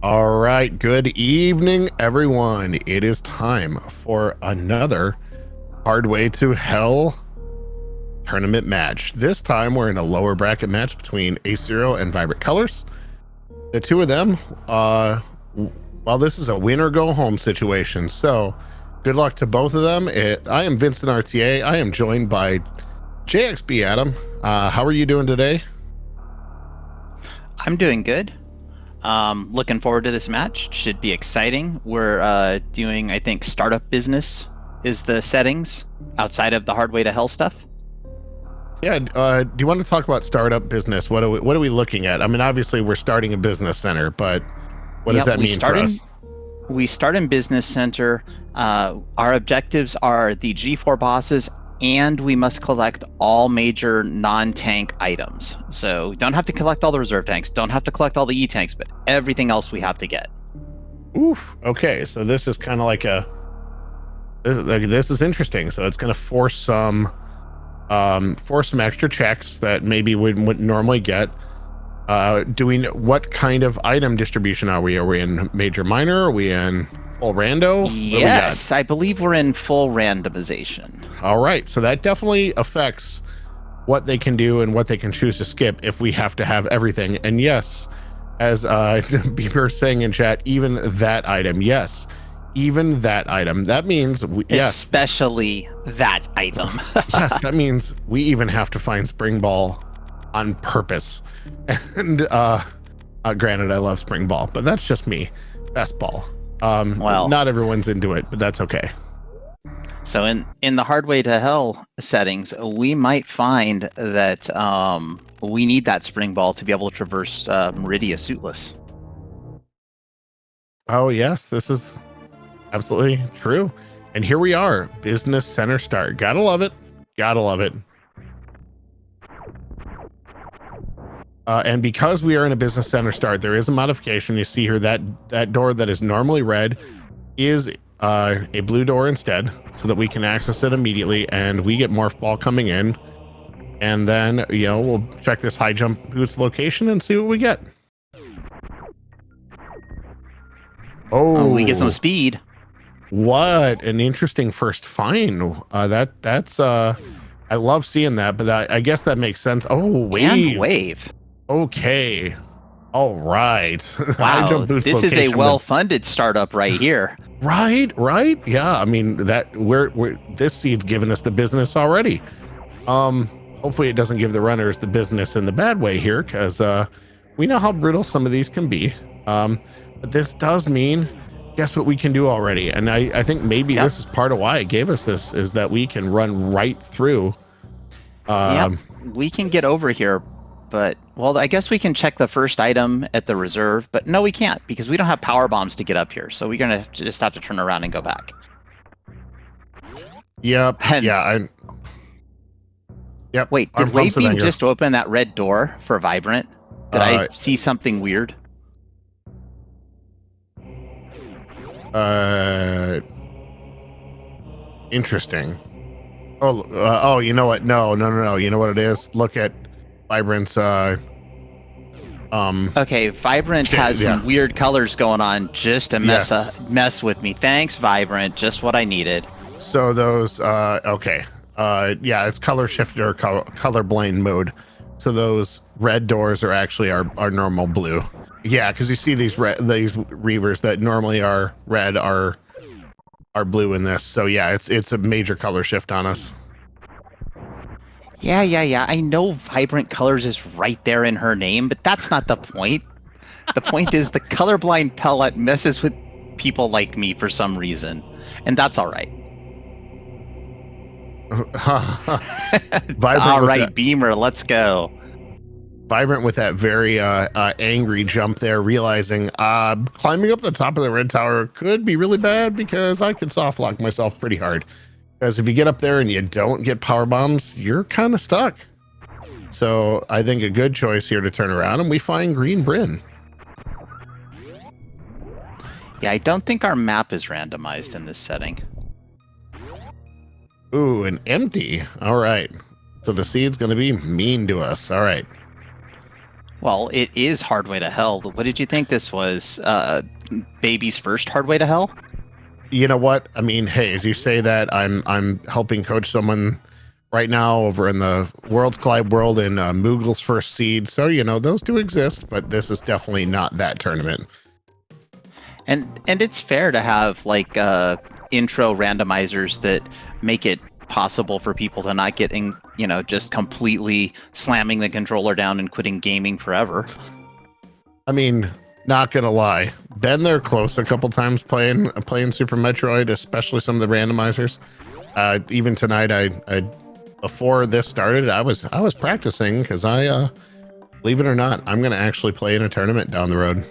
All right, good evening, everyone. It is time for another Hardway to Hell tournament match. This time, we're in a lower bracket match between AceZer0 and Vibrant Colors. The two of them, well, this is a win or go home situation. So, good luck to both of them. I am Vincent RTA. I am joined by JXB Adam. How are you doing today? I'm doing good. Looking forward to this match. Should be exciting. We're doing, I think, startup business is the settings outside of the hard way to hell stuff. Yeah. Do you want to talk about startup business? What are we looking at? I mean, obviously we're starting a business center, but what does that mean for us? We start in business center. Our objectives are the G4 bosses, and we must collect all major non-tank items. So don't have to collect all the reserve tanks, don't have to collect all the E-tanks, but everything else we have to get. Oof. Okay, so this is kind of like this is interesting. So it's going to force some extra checks that maybe we wouldn't normally get. What kind of item distribution are we? Are we in major, minor? Are we in full rando? Yes, I believe we're in full randomization. All right, so that definitely affects what they can do and what they can choose to skip if we have to have everything. And yes, as Bieber saying in chat, even that item. Yes, even that item. That means yes, especially that item. yes, that means we even have to find Spring Ball on purpose. And granted, I love Spring Ball, but that's just me. Best ball. Well, not everyone's into it, but that's okay. So in the hard way to hell settings, we might find that we need that Spring Ball to be able to traverse Meridia suitless. Oh yes, this is absolutely true. And here we are, business center start. Gotta love it. Gotta love it. And because we are in a business center start, there is a modification. You see here that door that is normally red is a blue door instead, so that we can access it immediately, and we get Morph Ball coming in. And then, we'll check this high jump boost location and see what we get. Oh, we get some speed. What an interesting first find. That's I love seeing that, but I guess that makes sense. Oh, wave. And wave. Okay. All right. Wow, this is a well-funded startup right here. Right. Yeah, I mean that we're this seed's giving us the business already. Hopefully it doesn't give the runners the business in the bad way here, because we know how brutal some of these can be. But this does mean, guess what we can do already? And I think maybe this is part of why it gave us this, is that we can run right through. We can get over here, but well, I guess we can check the first item at the reserve, but no, we can't, because we don't have power bombs to get up here. So we're gonna just have to turn around and go back. Yep. Yep. Wait, did Wave Beam just open that red door for Vibrant? Did I see something weird? Interesting. Oh, you know what? No. You know what it is? Look at Vibrant's okay, Vibrant has some weird colors going on just to mess with me. Thanks, Vibrant. Just what I needed. So those okay. It's color shifted or color blind mode. So those red doors are actually our normal blue. Yeah, because you see these reavers that normally are red are blue in this. So yeah, it's a major color shift on us. Yeah. I know Vibrant Colors is right there in her name, but that's not the point. The point is the colorblind pellet messes with people like me for some reason, and that's all right. All right, Beamer, let's go. Vibrant with that very angry jump there, realizing climbing up the top of the red tower could be really bad, because I could soft lock myself pretty hard. Because if you get up there and you don't get power bombs, you're kind of stuck. So I think a good choice here to turn around, and we find Green Bryn. Yeah, I don't think our map is randomized in this setting. Ooh, an empty. All right. So the seed's going to be mean to us. All right. Well, it is Hardway to Hell. What did you think this was? Baby's first Hardway to Hell? You know what? I mean, hey, as you say that, I'm helping coach someone right now over in the Worlds Collide World in Moogle's First Seed. So, you know, those do exist, but this is definitely not that tournament. And it's fair to have like intro randomizers that make it possible for people to not get in, you know, just completely slamming the controller down and quitting gaming forever. I mean, not gonna lie, been there close a couple times playing Super Metroid, especially some of the randomizers. Even tonight, I before this started, I was practicing because believe it or not, I'm gonna actually play in a tournament down the road.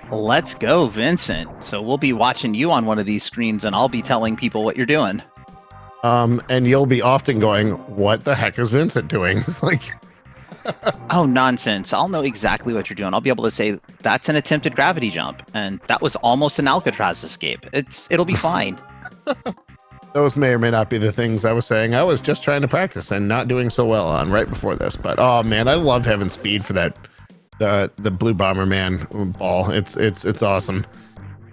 Let's go, Vincent. So we'll be watching you on one of these screens, and I'll be telling people what you're doing. And you'll be often going, "What the heck is Vincent doing?" It's like, oh, nonsense. I'll know exactly what you're doing. I'll be able to say, that's an attempted gravity jump, and that was almost an Alcatraz escape. It'll be fine. those may or may not be the things I was saying. I was just trying to practice and not doing so well on right before this. But oh man, I love having speed for that the blue Bomberman ball. It's awesome.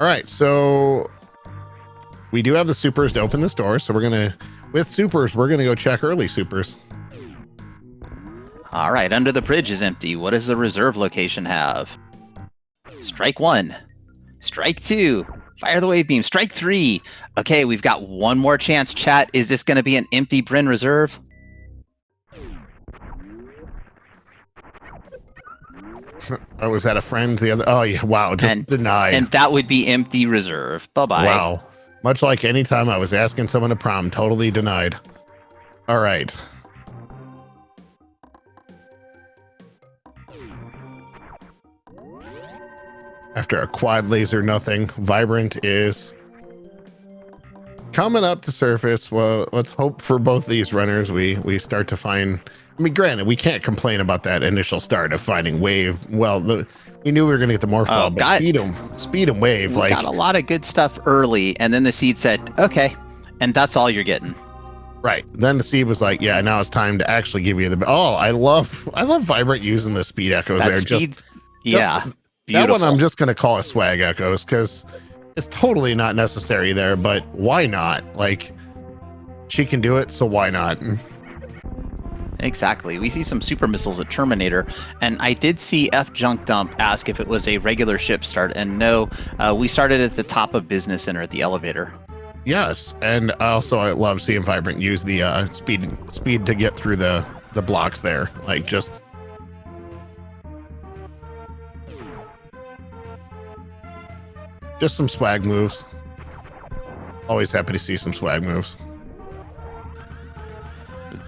All right, so we do have the supers to open this door, so with supers, we're gonna go check early supers. All right, under the bridge is empty. What does the reserve location have? Strike 1. Strike 2. Fire the wave beam. Strike 3. Okay, we've got one more chance, chat. Is this going to be an empty Bryn reserve? I was at a friend's the other. Oh yeah, wow, just denied. And that would be empty reserve. Bye-bye. Wow. Much like any time I was asking someone to prom, totally denied. All right. After a quad laser, nothing. Vibrant is coming up to surface. Well, let's hope for both these runners we start to find. I mean, granted, we can't complain about that initial start of finding wave. Well, we knew we were going to get the morph ball, but speed and wave. We got a lot of good stuff early, and then the seed said, "Okay," and that's all you're getting. Right. Then the seed was like, "Yeah, now it's time to actually give you the." Oh, I love Vibrant using the speed echoes there. Yeah. Beautiful. That one I'm just going to call it swag echoes because it's totally not necessary there, but why not? Like, she can do it, so why not? Exactly. We see some super missiles at Terminator, and I did see F Junk Dump ask if it was a regular ship start, and no, we started at the top of Business Center at the elevator. Yes, and also I love seeing Vibrant use the speed to get through the blocks there, like just... Just some swag moves. Always happy to see some swag moves.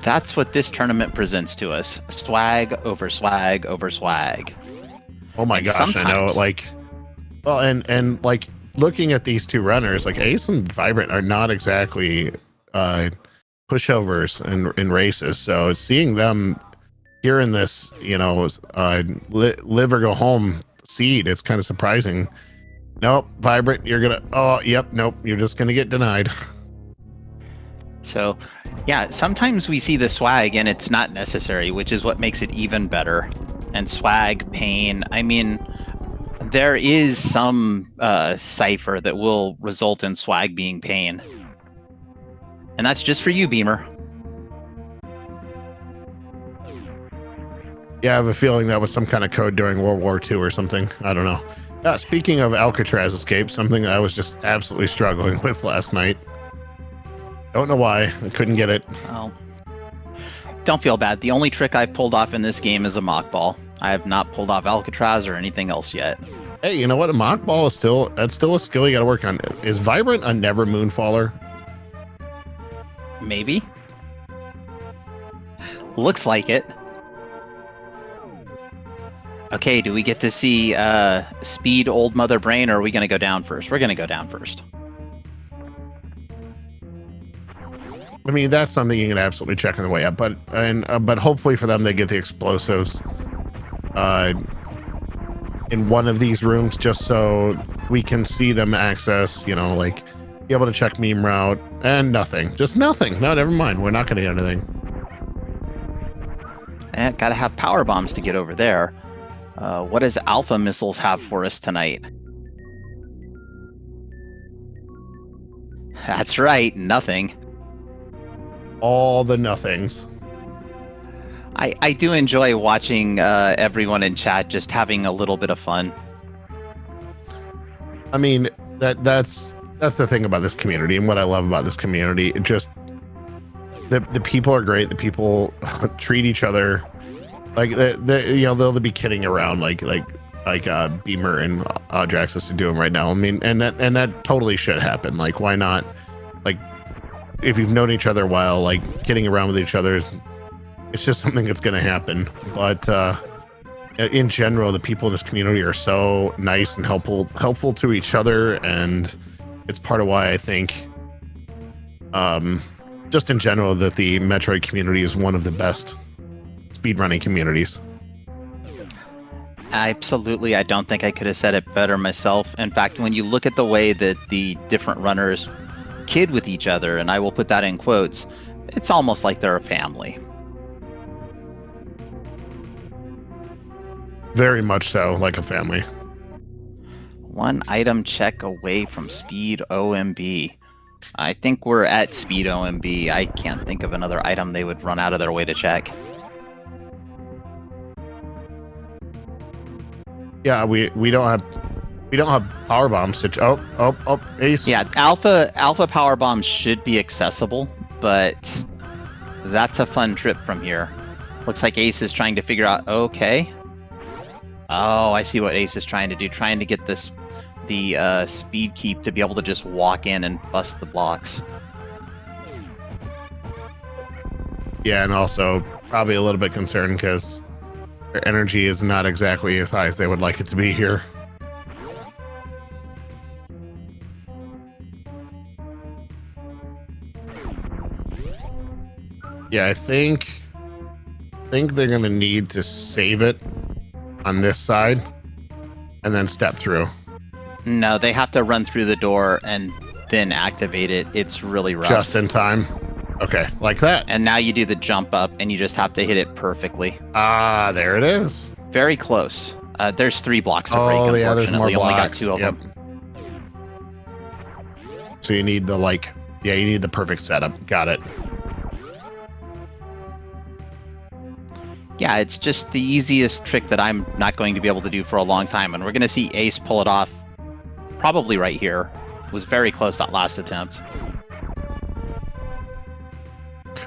That's what this tournament presents to us. Swag over swag over swag. Oh my gosh, I know. Like, well, and like looking at these two runners, like Ace and Vibrant are not exactly pushovers in races. So seeing them here in this, you know, live or go home seed, it's kind of surprising. Nope, Vibrant, you're gonna... Oh, yep, nope, you're just gonna get denied. So, yeah, sometimes we see the swag and it's not necessary, which is what makes it even better. And swag, pain, I mean, there is some cipher that will result in swag being pain. And that's just for you, Beamer. Yeah, I have a feeling that was some kind of code during World War II or something. I don't know. Speaking of Alcatraz escape, something I was just absolutely struggling with last night. Don't know why. I couldn't get it. Well, don't feel bad. The only trick I've pulled off in this game is a mock ball. I have not pulled off Alcatraz or anything else yet. Hey, you know what? A mock ball is still a skill you got to work on. Is Vibrant a never moonfaller? Maybe. Looks like it. Okay, do we get to see Speed Old Mother Brain, or are we going to go down first? We're going to go down first. I mean, that's something you can absolutely check on the way up, but hopefully for them they get the explosives in one of these rooms just so we can see them access, you know, like be able to check meme route and nothing. Just nothing. No, never mind. We're not going to get anything. Gotta have power bombs to get over there. What does Alpha Missiles have for us tonight? That's right, nothing. All the nothings. I do enjoy watching everyone in chat just having a little bit of fun. I mean, that's the thing about this community, and what I love about this community. It just the people are great. The people treat each other like they'll be kidding around like Beamer and Draxus are doing right now. I mean, and that totally should happen. Like, why not? Like, if you've known each other a while, like kidding around with each other, it's just something that's going to happen. But in general, the people in this community are so nice and helpful to each other, and it's part of why I think, just in general, that the Metroid community is one of the best speedrunning communities. Absolutely, I don't think I could have said it better myself. In fact, when you look at the way that the different runners kid with each other, and I will put that in quotes, it's almost like they're a family. Very much so, like a family. One item check away from Speed OMB. I think we're at Speed OMB. I can't think of another item they would run out of their way to check. Yeah, we don't have power bombs to oh Ace. Yeah, alpha power bombs should be accessible, but that's a fun trip from here. Looks like Ace is trying to figure out, okay. Oh, I see what Ace is trying to do, trying to get the speed keep to be able to just walk in and bust the blocks. Yeah, and also probably a little bit concerned because their energy is not exactly as high as they would like it to be here. Yeah, I think they're gonna need to save it on this side and then step through. No, they have to run through the door and then activate it. It's really rough. Just in time. Okay, like that. And now you do the jump up and you just have to hit it perfectly. Ah, there it is. Very close. There's 3 blocks to break, yeah, there's more unfortunately. Only got blocks. 2 of Yep. them. So you need the you need the perfect setup. Got it. Yeah, it's just the easiest trick that I'm not going to be able to do for a long time, and we're going to see Ace pull it off probably right here. It was very close that last attempt.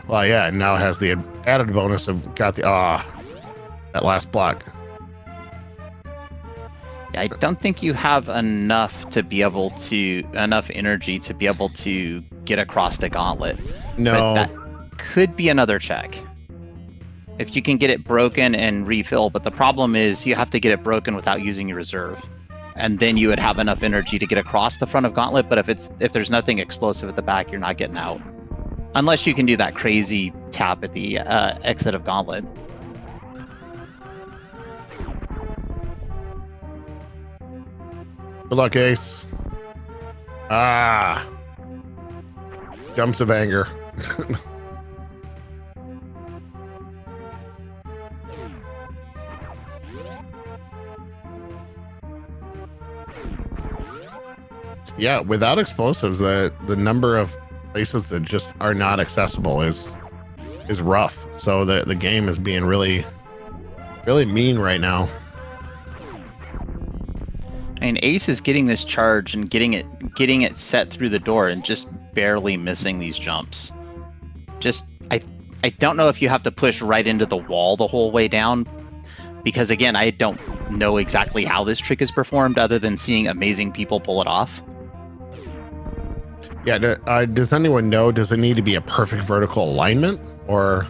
Well, yeah, and now has the added bonus of got the that last block. Yeah, I don't think you have enough to be able to enough energy to be able to get across the gauntlet. No, But that could be another check. If you can get it broken and refill, but the problem is you have to get it broken without using your reserve. And then you would have enough energy to get across the front of Gauntlet, but if there's nothing explosive at the back, you're not getting out. Unless you can do that crazy tap at the exit of Gauntlet. good luck, Ace. Ah, jumps of anger. Yeah, without explosives, the number of places that just are not accessible is rough. So the game is being really mean right now. I mean, Ace is getting this charge and getting it set through the door and just barely missing these jumps. I don't know if you have to push right into the wall the whole way down, because again, I don't know exactly how this trick is performed other than seeing amazing people pull it off. Yeah, does anyone know, does it need to be a perfect vertical alignment, or?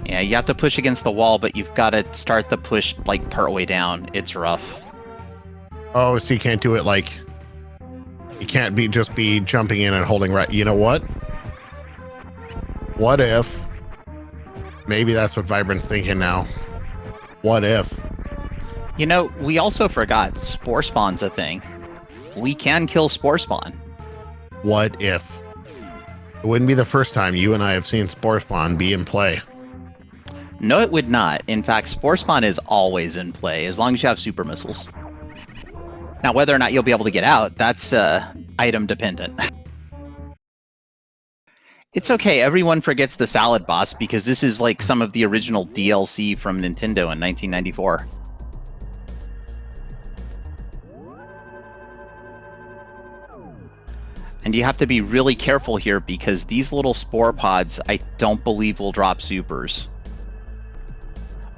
Yeah, you have to push against the wall, but you've got to start the push like part way down. It's rough. Oh, so you can't do it like, you can't just be jumping in and holding right. You know what? What if, maybe that's what Vibrant's thinking now. What if? You know, we also forgot Spore Spawn's a thing. We can kill Spore Spawn. What if? It wouldn't be the first time you and I have seen Spore Spawn be in play. No, it would not. In fact, Spore Spawn is always in play, as long as you have super missiles. Now, whether or not you'll be able to get out, that's item dependent. It's okay, everyone forgets the salad boss, because this is like some of the original DLC from Nintendo in 1994. And you have to be really careful here, because these little spore pods, I don't believe will drop supers.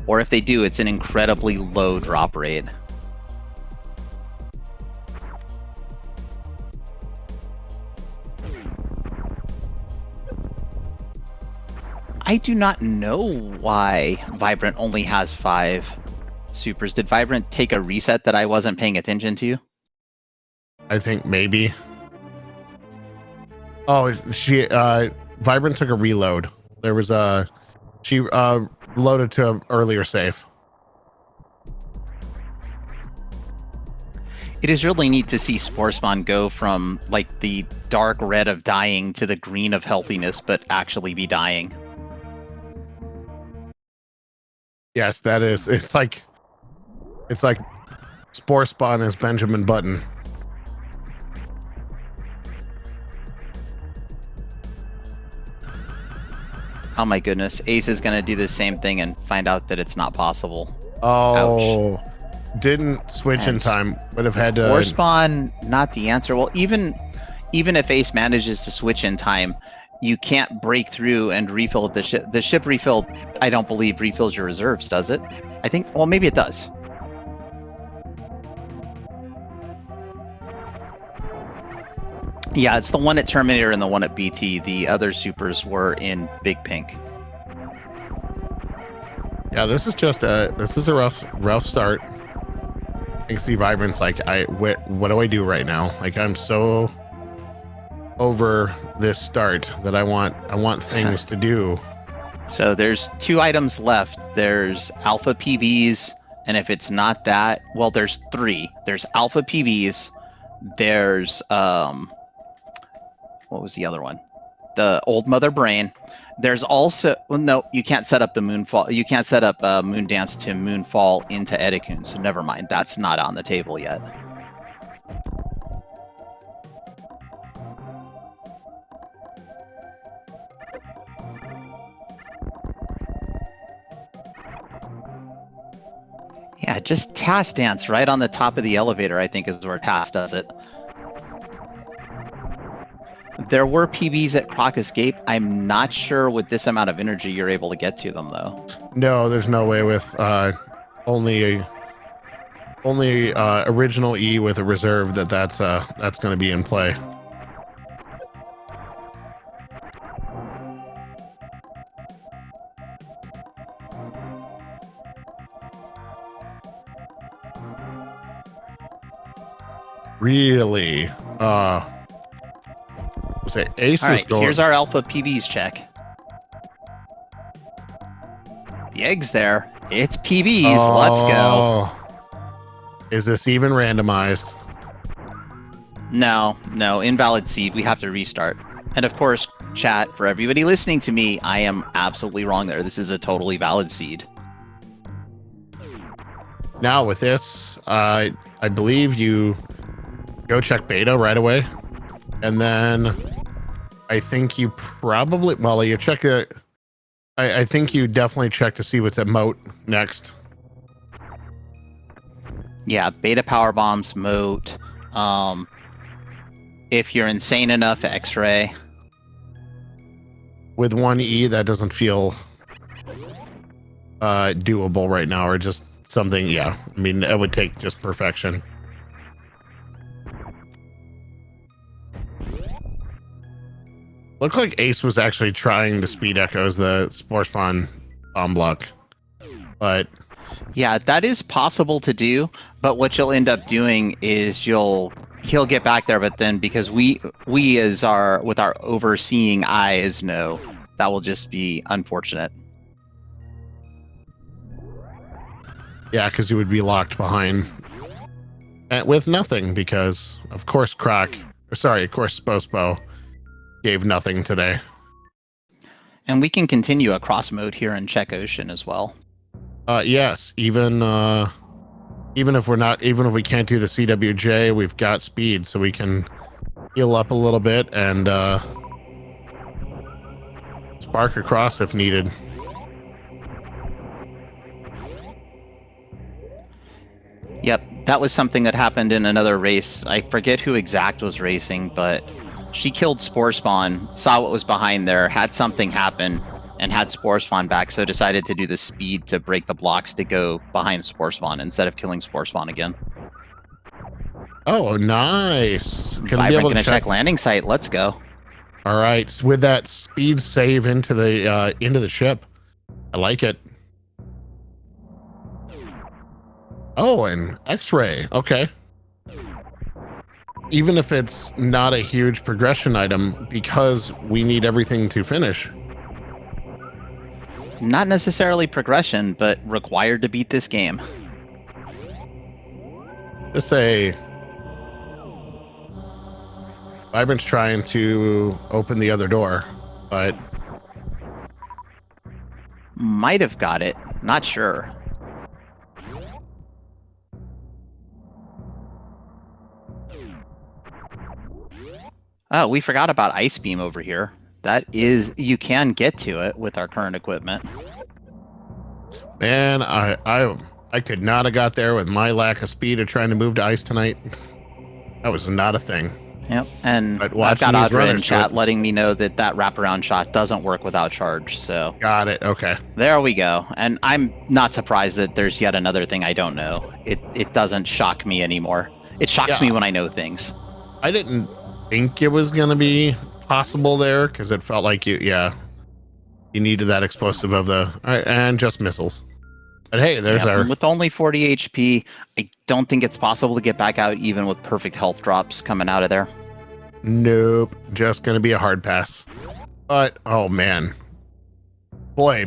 Or if they do, it's an incredibly low drop rate. I do not know why Vibrant only has 5 supers. Did Vibrant take a reset that I wasn't paying attention to? I think maybe. Oh, Vibrant took a reload. There was she loaded to an earlier save. It is really neat to see Spore Spawn go from like the dark red of dying to the green of healthiness, but actually be dying. Yes, that is. It's like Spore Spawn is Benjamin Button. Oh my goodness, Ace is gonna do the same thing and find out that it's not possible. Oh, ouch. Didn't switch in time. Would have had to. Spore Spawn, not the answer. Well, even if Ace manages to switch in time, you can't break through and refill the ship. The ship refill, I don't believe, refills your reserves, does it? I think, well, maybe it does. Yeah, it's the one at Terminator and the one at BT. The other supers were in Big Pink. Yeah, this is a rough start. I can see Vibrant's like, what do I do right now? Like, I'm so over this start that I want things to do. So there's 2 items left. There's alpha PBs, and if it's not that, well, there's 3. There's alpha PBs. There's what was the other one? The Old Mother Brain. There's also, well, no, you can't set up the Moonfall. You can't set up Moon Dance to Moonfall into Edikun, so never mind. That's not on the table yet. Yeah, just Task Dance right on the top of the elevator, I think, is where Task does it. There were PBs at Croc Escape. I'm not sure with this amount of energy you're able to get to them, though. No, there's no way with only original E with a reserve that's going to be in play. Really? Say Ace was going. Here's our alpha PBs check. The egg's there. It's PBs. Oh, let's go. Is this even randomized? No, invalid seed. We have to restart. And of course, chat, for everybody listening to me, I am absolutely wrong there. This is a totally valid seed. Now with this, I believe you go check beta right away, and then I think you probably, well, you check it. I think you definitely check to see what's at Moat next. Yeah, beta power bombs, Moat. If you're insane enough, X-ray. With 1E, that doesn't feel doable right now, or just something. Yeah, I mean, it would take just perfection. Looked like Ace was actually trying to speed echoes the Spore Spawn bomb block, but yeah, that is possible to do. But what you'll end up doing is he'll get back there, but then because we as with our overseeing eyes know, that will just be unfortunate. Yeah, because you would be locked behind with nothing, because of course Spospo gave nothing today. And we can continue across mode here and check ocean as well. Yes, even if we can't do the CWJ, we've got speed, so we can heal up a little bit and spark across if needed. Yep, that was something that happened in another race. I forget who exact was racing, but she killed Spore Spawn, saw what was behind there, had something happen, and had Spore Spawn back, so decided to do the speed to break the blocks to go behind Spore Spawn instead of killing Spore Spawn again. Oh, nice. Gonna Vibrant be able to gonna check. check landing site. Let's go. All right, so with that speed save into the ship, I like it. Oh, and X-ray. Okay. Even if it's not a huge progression item, because we need everything to finish. Not necessarily progression, but required to beat this game. Let's say Vibrant's trying to open the other door, but Might have got it. Not sure. Oh, we forgot about Ice Beam over here. That is, you can get to it with our current equipment. man, I could not have got there with my lack of speed of trying to move to ice tonight. That was not a thing. Yep, and But I've got watching these Audra in runners do chat it- letting me know that that wraparound shot doesn't work without charge, so Got it. Okay. there we go. And I'm not surprised that there's yet another thing I don't know. It doesn't shock me anymore. It shocks Yeah. me when I know things. I didn't think it was going to be possible there because it felt like you needed that explosive of the and just missiles. But hey, there's Yep, our with only 40 HP, I don't think it's possible to get back out even with perfect health drops coming out of there. nope, just going to be a hard pass. But oh man, boy,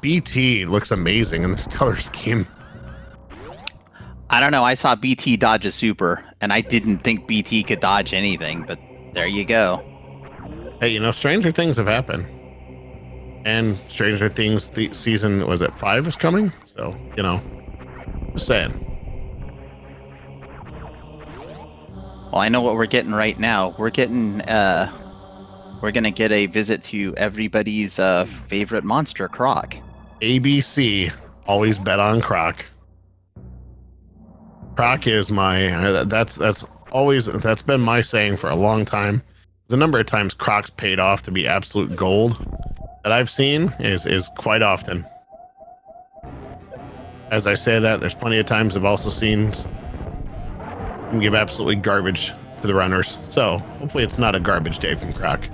BT looks amazing in this color scheme. I don't know, I saw BT dodge a super, and I didn't think BT could dodge anything, but there you go. Hey, stranger things have happened. And Stranger Things season, was it 5 is coming? So, just saying. Well, I know what we're getting right now. We're getting, we're gonna get a visit to everybody's favorite monster, Croc. ABC, always bet on Croc. Croc is my, that's been my saying for a long time. The number of times Croc's paid off to be absolute gold that I've seen is quite often. As I say that, there's plenty of times I've also seen him give absolutely garbage to the runners. So hopefully it's not a garbage day from Croc.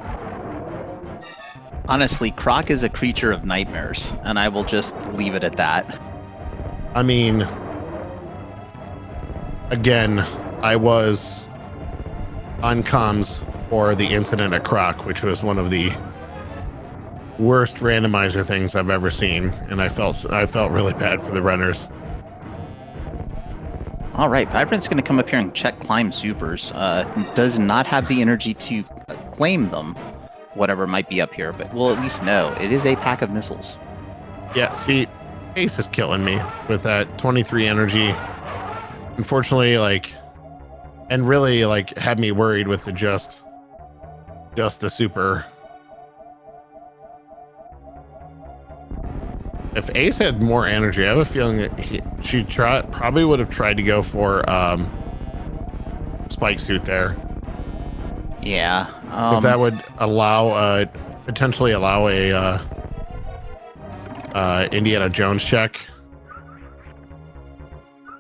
Honestly, Croc is a creature of nightmares, and I will just leave it at that. I mean, again, I was on comms for the incident at Croc, which was one of the worst randomizer things I've ever seen, and I felt really bad for the runners. All right, Vibrant's going to come up here and check climb supers. Does not have the energy to claim them, whatever might be up here, but we'll at least know it is a pack of missiles. Yeah, see, Ace is killing me with that 23 energy. Unfortunately, and really had me worried with the just the super. If Ace had more energy, I have a feeling that she probably would have tried to go for spike suit there. Yeah, Because that would potentially allow a Indiana Jones check.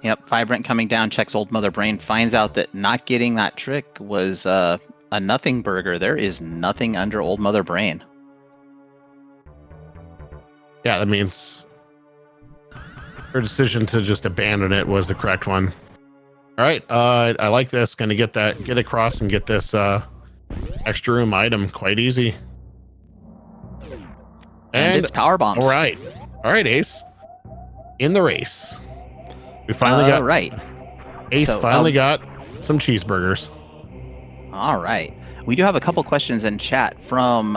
Yep, Vibrant coming down, checks Old Mother Brain, finds out that not getting that trick was a nothing burger. There is nothing under Old Mother Brain. Yeah, that means her decision to just abandon it was the correct one. All right, I like this. Gonna get across and get this extra room item quite easy. And it's power bombs. All right, Ace, in the race. We finally got right. Ace. So, finally got some cheeseburgers. All right. We do have a couple questions in chat from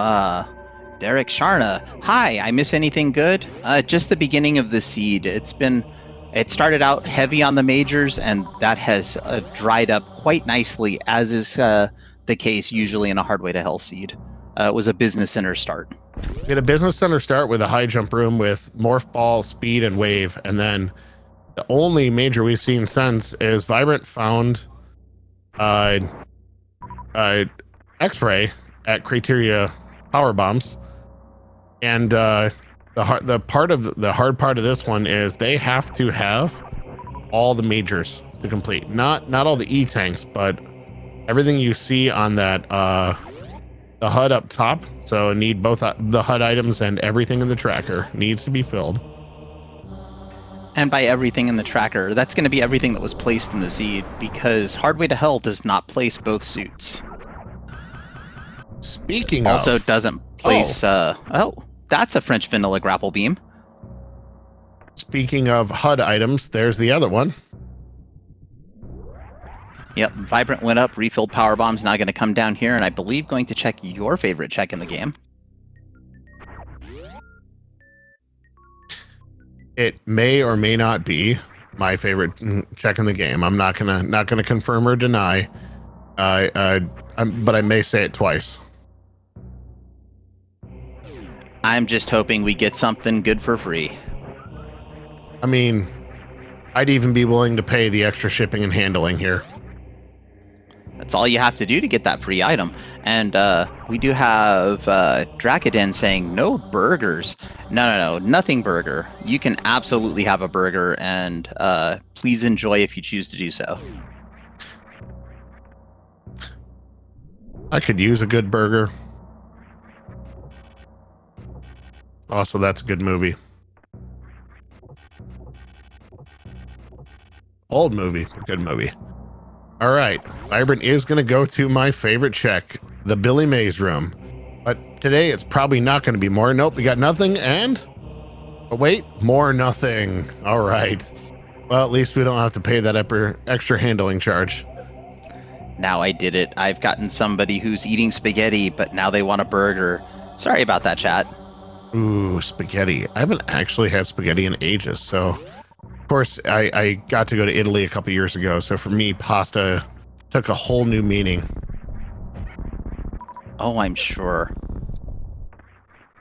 Derek Sharna. Hi, I miss anything good? Just the beginning of the seed. It started out heavy on the majors, and that has dried up quite nicely, as is the case usually in a Hardway to Hell seed. It was a business center start. We had a business center start with a high jump room with morph ball, speed, and wave, and then the only major we've seen since is Vibrant found X-ray at Criteria power bombs, and the hard part of this one is they have to have all the majors to complete. Not all the E-tanks, but everything you see on that the HUD up top. So need both the HUD items and everything in the tracker needs to be filled. And by everything in the tracker, that's going to be everything that was placed in the seed, because Hardway to Hell does not place both suits. Speaking also of, doesn't place. That's a French vanilla grapple beam. Speaking of HUD items, there's the other one. Yep, Vibrant went up, refilled power bombs, now going to come down here, and I believe going to check your favorite check in the game. It may or may not be my favorite check in the game. I'm not gonna confirm or deny. But I may say it twice. I'm just hoping we get something good for free. I mean, I'd even be willing to pay the extra shipping and handling here. That's all you have to do to get that free item. And we do have Drakaden saying no burgers. No, nothing burger. You can absolutely have a burger, and please enjoy if you choose to do so. I could use a good burger. Also, that's a good movie. Old movie, but good movie. All right, Vibrant is going to go to my favorite check, the Billy Mays room. But today it's probably not going to be more. Nope, we got nothing and... Oh, wait, more nothing. All right. Well, at least we don't have to pay that extra handling charge. Now I did it. I've gotten somebody who's eating spaghetti, but now they want a burger. Sorry about that, chat. Ooh, spaghetti. I haven't actually had spaghetti in ages, so... Of course, I got to go to Italy a couple years ago, so for me, pasta took a whole new meaning. Oh, I'm sure.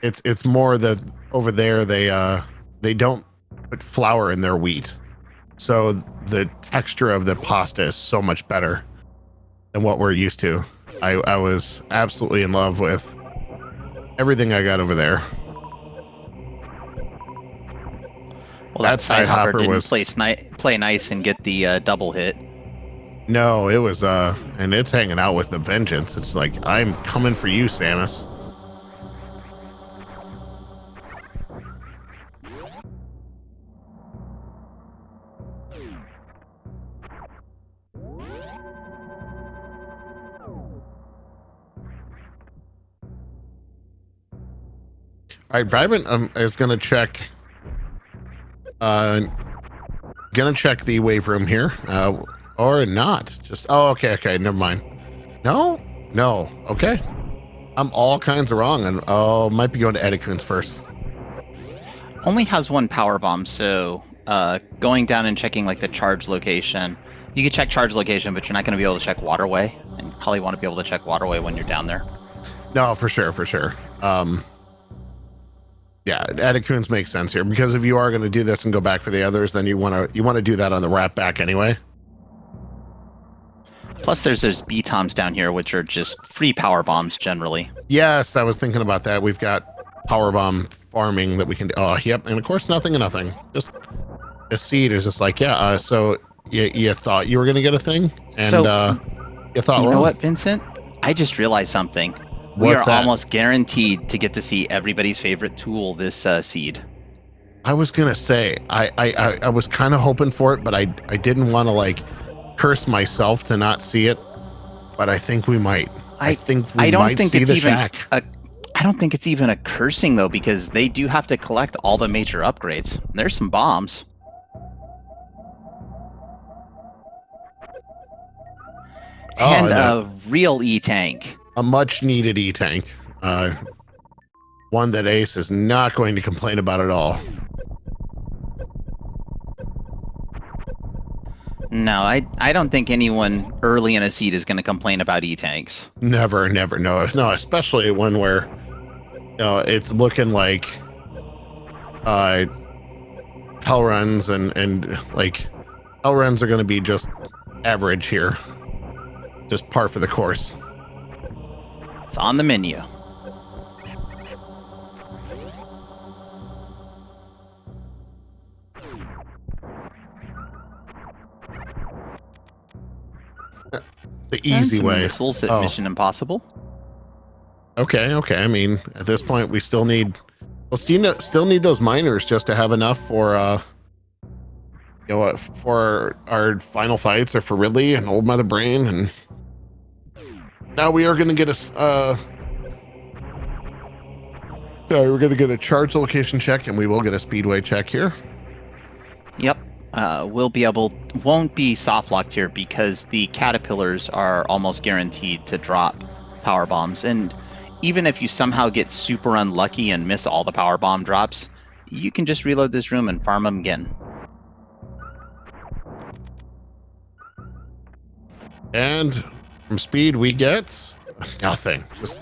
It's more that over there they don't put flour in their wheat, so the texture of the pasta is so much better than what we're used to. I was absolutely in love with everything I got over there. Well, that side hopper didn't play nice and get the double hit. No, it was and it's hanging out with the vengeance. It's like, I'm coming for you, Samus. All right, Vibrant is gonna check the wave room here, or not. Just okay, never mind. No, okay. I'm all kinds of wrong, and might be going to Edikuns first. Only has one power bomb, so going down and checking like the charge location. You can check charge location, but you're not going to be able to check waterway, and you probably want to be able to check waterway when you're down there. No, for sure. Yeah, Edikuns makes sense here, because if you are going to do this and go back for the others, then you want to do that on the wrap back anyway. Plus, there's those B-toms down here, which are just free power bombs generally. Yes, I was thinking about that. We've got power bomb farming that we can do. Oh, yep, and of course nothing. Just a seed is just like, yeah. So you thought you were going to get a thing, and you thought wrong. You know what, Vincent? I just realized something. We are almost guaranteed to get to see everybody's favorite tool this seed. I was gonna say I was kind of hoping for it, but I didn't want to like curse myself to not see it. But I think we might. I don't think it's even a cursing though, because they do have to collect all the major upgrades. There's some bombs. And a real E-tank. a much needed E-tank. One that Ace is not going to complain about at all. No, I don't think anyone early in a seed is going to complain about E-tanks. Never, never. No, especially when we're, it's looking like hell runs and like hell runs are going to be just average here. Just par for the course. It's on the menu. The easy way. Missiles at Oh. Mission Impossible. Okay. I mean, at this point, we still need those miners just to have enough for for our final fights, or for Ridley and Old Mother Brain. And now we are going to get we're going to get a charge location check, and we will get a speedway check here. Yep. Won't be soft locked here because the caterpillars are almost guaranteed to drop power bombs. And even if you somehow get super unlucky and miss all the power bomb drops, you can just reload this room and farm them again. And from speed, we get nothing. Just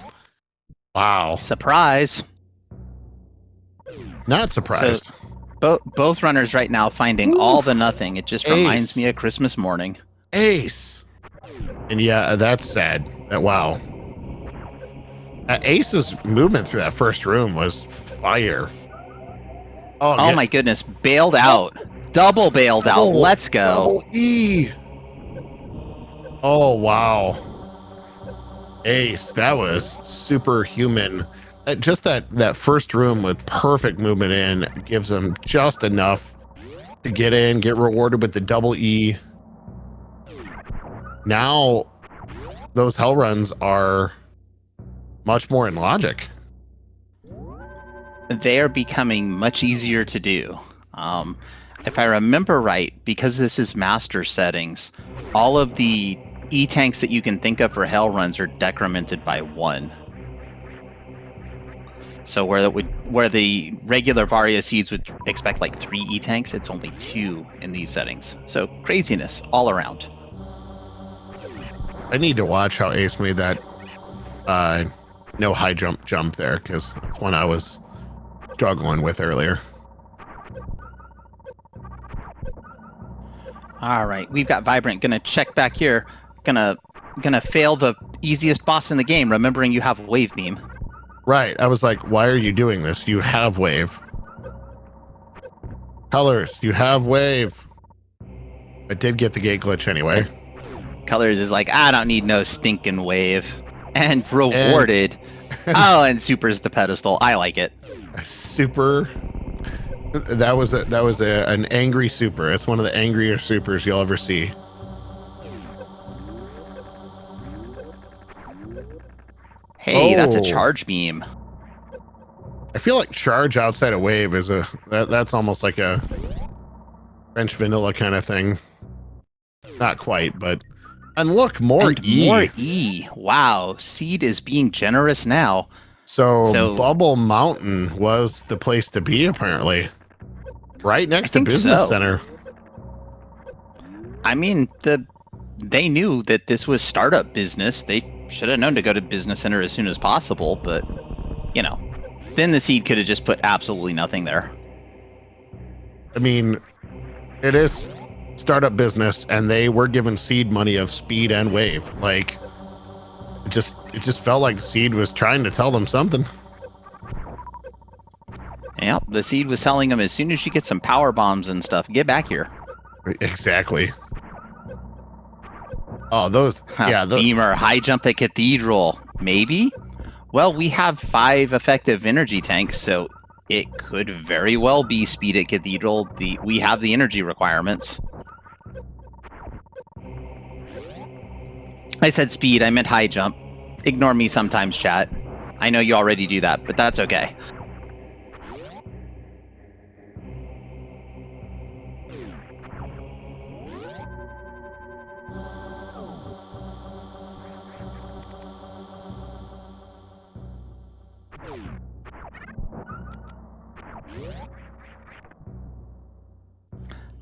wow. Surprise. Not surprised. So, both runners right now finding all the nothing. It just reminds me of Christmas morning. Ace. And yeah, that's sad. Wow. Ace's movement through that first room was fire. Oh my goodness. Bailed out. Double bailed out. Let's go. Double E. Oh, wow. Ace, that was superhuman. Just that first room with perfect movement in gives him just enough to get in, get rewarded with the double E. Now, those hell runs are much more in logic. They are becoming much easier to do. If I remember right, because this is master settings, all of the E-tanks that you can think of for hell runs are decremented by 1. So where the regular Varia seeds would expect like 3 E-tanks, it's only 2 in these settings. So craziness all around. I need to watch how Ace made that no high jump there, because that's one I was struggling with earlier. All right, we've got Vibrant. Gonna check back here. Gonna fail the easiest boss in the game, remembering you have Wave Beam. Right. I was like, why are you doing this? You have wave. Colors, you have wave. I did get the gate glitch anyway. Colors is like, I don't need no stinking wave. And rewarded. And Super's the pedestal. I like it. Super. That was an angry super. It's one of the angrier supers you'll ever see. Hey, that's a charge beam. I feel like charge outside of wave is that's almost like a French vanilla kind of thing. Not quite, but and look, more E. More E. Wow, Seed is being generous now. So Bubble Mountain was the place to be, apparently. Right next to Business Center. I mean, they knew that this was startup business. They should have known to go to Business Center as soon as possible, but, then the Seed could have just put absolutely nothing there. I mean, it is startup business, and they were given seed money of speed and wave. Like, it just felt like the Seed was trying to tell them something. Yep, the Seed was telling them, as soon as you get some power bombs and stuff, get back here. Exactly. Oh, those Beamer, high jump at Cathedral. Maybe? Well, we have 5 effective energy tanks, so it could very well be speed at Cathedral. We have the energy requirements. I said speed, I meant high jump. Ignore me sometimes, chat. I know you already do that, but that's okay.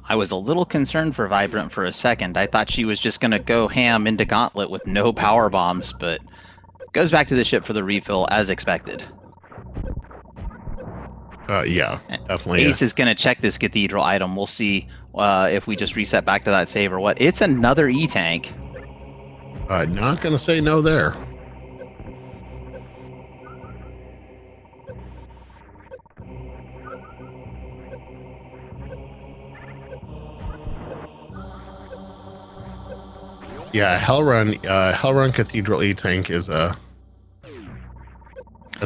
I was a little concerned for Vibrant for a second. I thought she was just going to go ham into Gauntlet with no power bombs, but goes back to the ship for the refill as expected. Yeah, definitely. Ace is going to check this Cathedral item. We'll see if we just reset back to that save or what. It's another E-Tank. Not going to say no there. Yeah, Hellrun Cathedral E-Tank is that's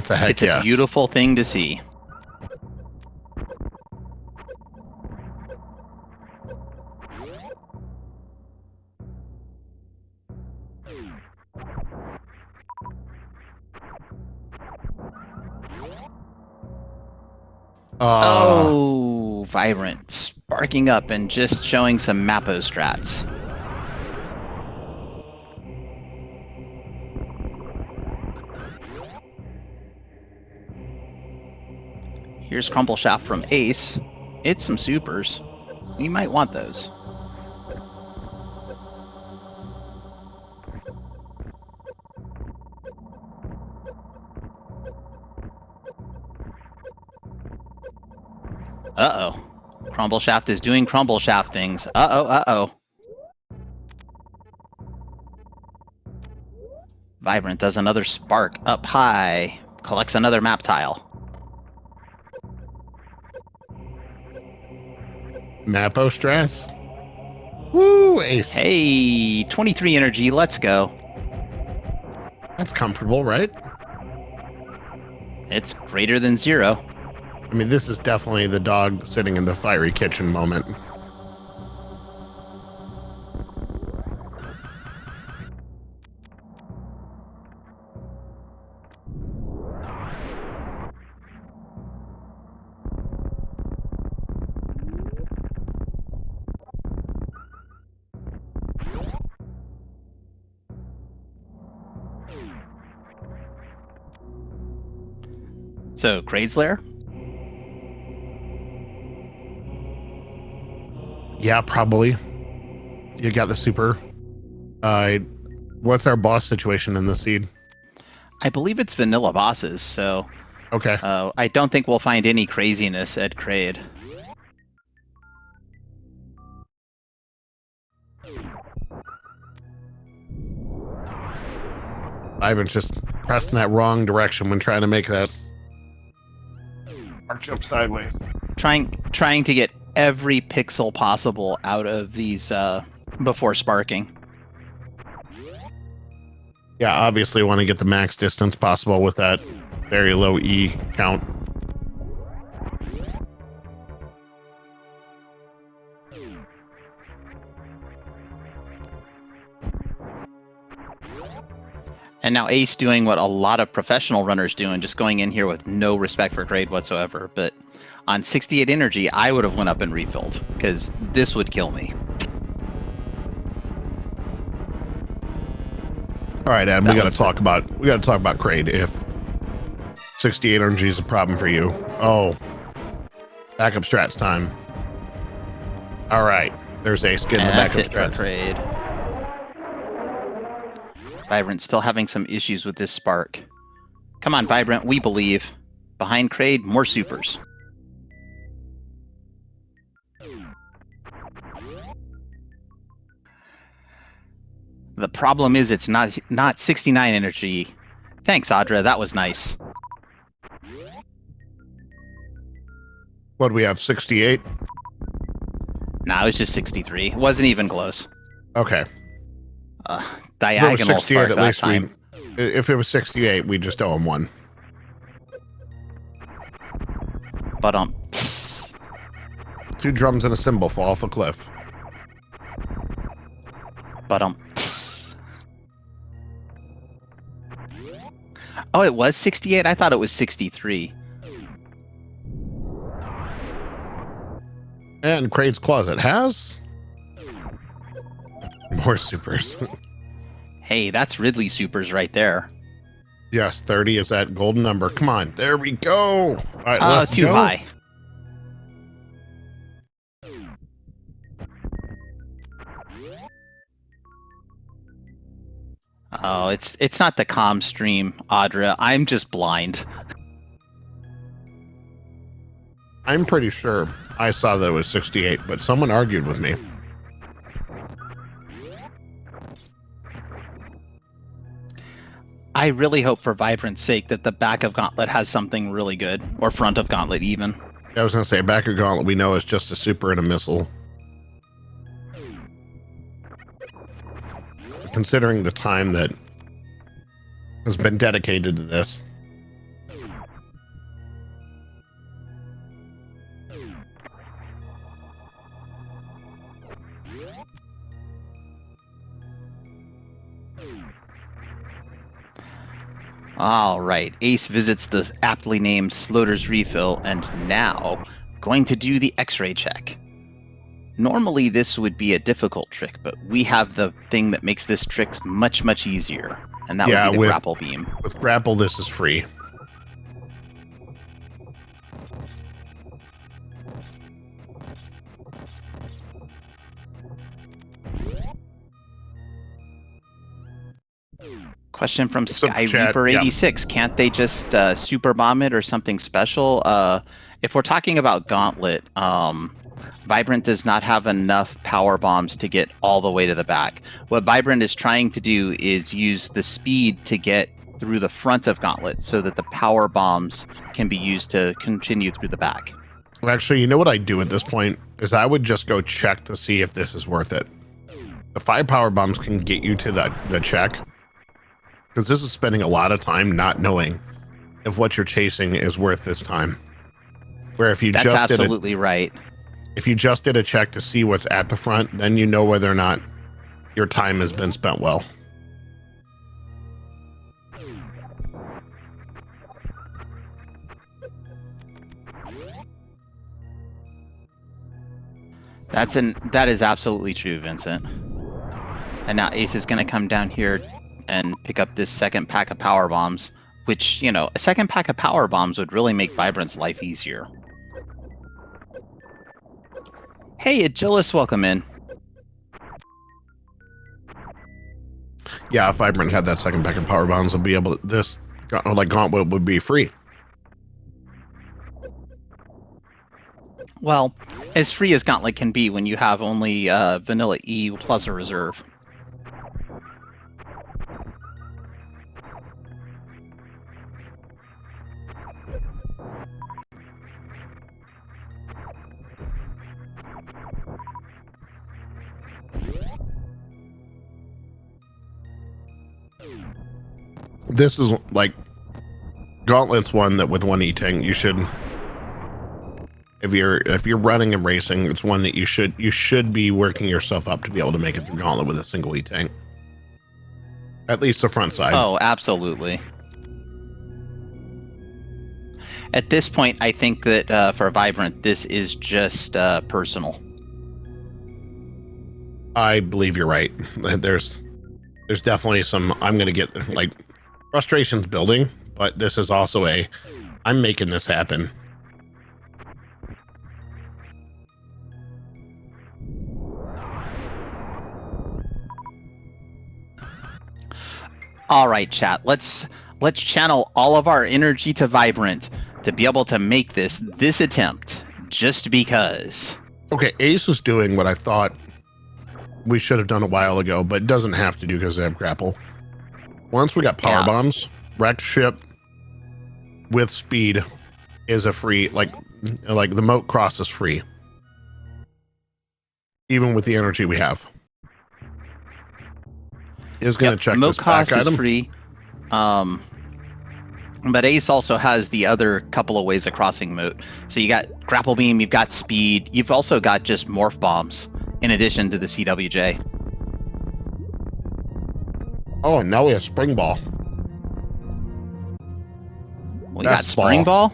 a heck It's yes. a beautiful thing to see. Oh, Vibrant sparking up and just showing some Mappo strats. Here's Crumble Shaft from Ace. It's some supers. You might want those. Uh-oh. Crumble Shaft is doing Crumble Shaft things. Uh-oh. Vibrant does another spark up high. Collects another map tile. Mappo strats. Woo, Ace. Hey, 23 energy. Let's go. That's comfortable, right? It's greater than 0. I mean, this is definitely the dog sitting in the fiery kitchen moment. So, Kraid's Lair? Yeah, probably. You got the super. What's our boss situation in the seed? I believe it's vanilla bosses, so Okay. I don't think we'll find any craziness at Kraid. I've been just pressing that wrong direction when trying to make that arc jump sideways. Trying to get every pixel possible out of these before sparking. Yeah, obviously want to get the max distance possible with that very low E count. And now Ace doing what a lot of professional runners do and just going in here with no respect for grade whatsoever. But on 68 energy, I would have went up and refilled because this would kill me. All right, Adam, we got to talk about Kraid. If 68 energy is a problem for you, backup strats time. All right, there's Ace getting the backup strats. Kraid. Vibrant still having some issues with this spark. Come on, Vibrant, we believe. Behind Kraid, more supers. The problem is it's not 69 energy. Thanks, Audra, that was nice. What do we have, 68? Nah, it was just 63. It wasn't even close. Okay. Diagonal spark at that least time. If it was 68, we just owe him one. But 2 drums and a cymbal fall off a cliff. But oh, it was 68? I thought it was 63. And Kraid's Closet has more supers. Hey, that's Ridley supers right there. Yes, 30 is that golden number. Come on, there we go. All right, let's too go. high. Oh, it's not the comm stream, Audra. I'm just blind. I'm pretty sure I saw that it was 68, but someone argued with me. I really hope for Vibrant's sake that the back of Gauntlet has something really good, or front of Gauntlet even. I was going to say, back of Gauntlet we know is just a super and a missile. Considering the time that has been dedicated to this. All right, Ace visits the aptly named Slaughter's Refill, and now going to do the X-ray check. Normally this would be a difficult trick, but we have the thing that makes this trick much, much easier, and that would be the grapple beam. With grapple, this is free. Question from Sky Reaper 86. Yeah. Can't they just super bomb it or something special? If we're talking about Gauntlet, Vibrant does not have enough power bombs to get all the way to the back. What Vibrant is trying to do is use the speed to get through the front of Gauntlet so that the power bombs can be used to continue through the back. Well, actually, you know what I'd do at this point is I would just go check to see if this is worth it. The 5 power bombs can get you to the check. Because this is spending a lot of time not knowing if what you're chasing is worth this time. Where if you That's just absolutely right. If you just did a check to see what's at the front, then you know whether or not your time has been spent well. That is absolutely true, Vincent. And now Ace is going to come down here and pick up this second pack of power bombs, which, you know, a second pack of power bombs would really make Vibrant's life easier. Hey, Agilis, welcome in. Yeah, if Vibrant had that second pack of power bombs, would be able to, this, like Gauntlet would be free. Well, as free as Gauntlet can be when you have only vanilla E plus a reserve. This is like Gauntlet's one that with one E-Tank you should, if you're running and racing, it's one that you should be working yourself up to be able to make it through Gauntlet with a single E-Tank. At least the front side. Oh, absolutely. At this point, I think that for Vibrant, this is just personal. I believe you're right. There's definitely some, I'm going to get, like, frustrations building, but this is also I'm making this happen. All right, chat. Let's channel all of our energy to Vibrant to be able to make this attempt, just because. Okay, Ace is doing what I thought we should have done a while ago, but it doesn't have to do because they have grapple. Once we got power bombs, wrecked ship with speed is a free, like the moat cross is free, even with the energy we have. Is going to check moat this back cross item. Is free. But Ace also has the other couple of ways of crossing moat. So you got grapple beam, you've got speed, you've also got just morph bombs in addition to the CWJ. Oh, and now we have spring ball. We got spring ball.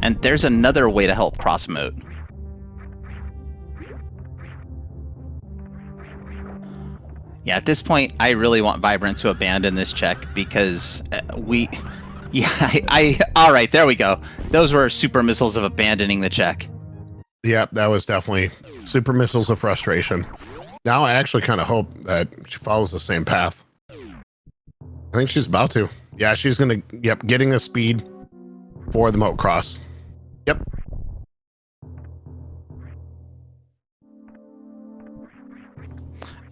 And there's another way to help cross moat. Yeah, at this point, I really want Vibrant to abandon this check because all right, there we go. Those were super missiles of abandoning the check. Yeah, that was definitely super missiles of frustration. Now I actually kind of hope that she follows the same path. I think she's about to. Yeah, she's gonna. Yep, getting the speed for the moat cross. Yep.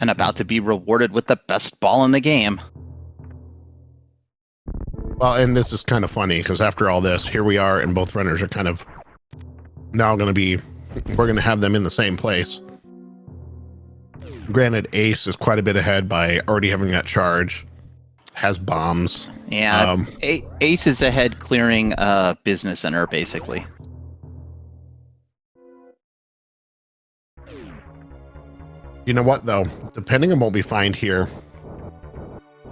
And about to be rewarded with the best ball in the game. Well, and this is kind of funny because after all this, here we are, and both runners are kind of now going to be. We're going to have them in the same place. Granted, Ace is quite a bit ahead by already having that charge. Has bombs. Yeah, Ace is ahead clearing business center, basically. You know what, though? Depending on what we find here,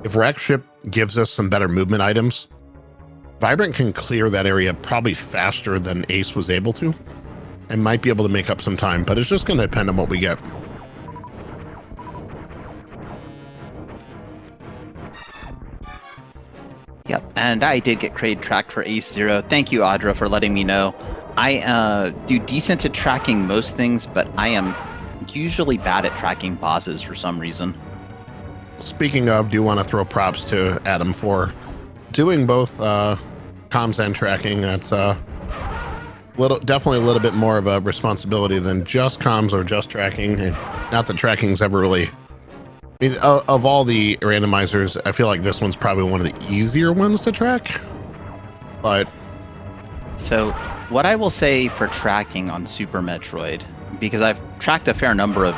if Wreck Ship gives us some better movement items, Vibrant can clear that area probably faster than Ace was able to, and might be able to make up some time, but it's just going to depend on what we get. Yep, and I did get grade tracked for AceZer0. Thank you, Audra, for letting me know. I do decent at tracking most things, but I am usually bad at tracking bosses for some reason. Speaking of, do you want to throw props to Adam for doing both comms and tracking? That's definitely a little bit more of a responsibility than just comms or just tracking. Not that tracking's ever really... I mean, of all the randomizers, I feel like this one's probably one of the easier ones to track. But so what I will say for tracking on Super Metroid, because I've tracked a fair number of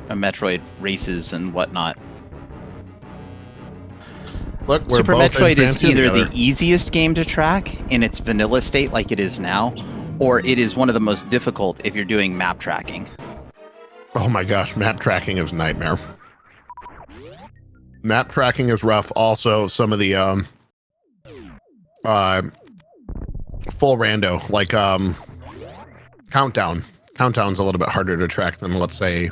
Metroid races and whatnot. Look, we're Super both Metroid is either together. the easiest game to track in its vanilla state like it is now, or it is one of the most difficult if you're doing map tracking. Oh my gosh, map tracking is a nightmare. Map tracking is rough. Also, some of the full rando, like Countdown. Countdown's a little bit harder to track than, let's say,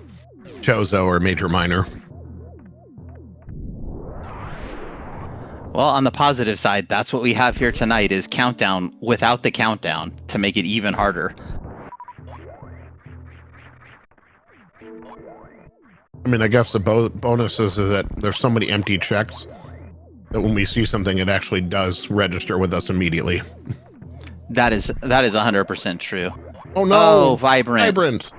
Chozo or Major Minor. Well, on the positive side, that's what we have here tonight is Countdown without the countdown to make it even harder. I mean, I guess the bonus is that there's so many empty checks that when we see something, it actually does register with us immediately. That is 100% true. Oh no! Oh, Vibrant. Vibrant!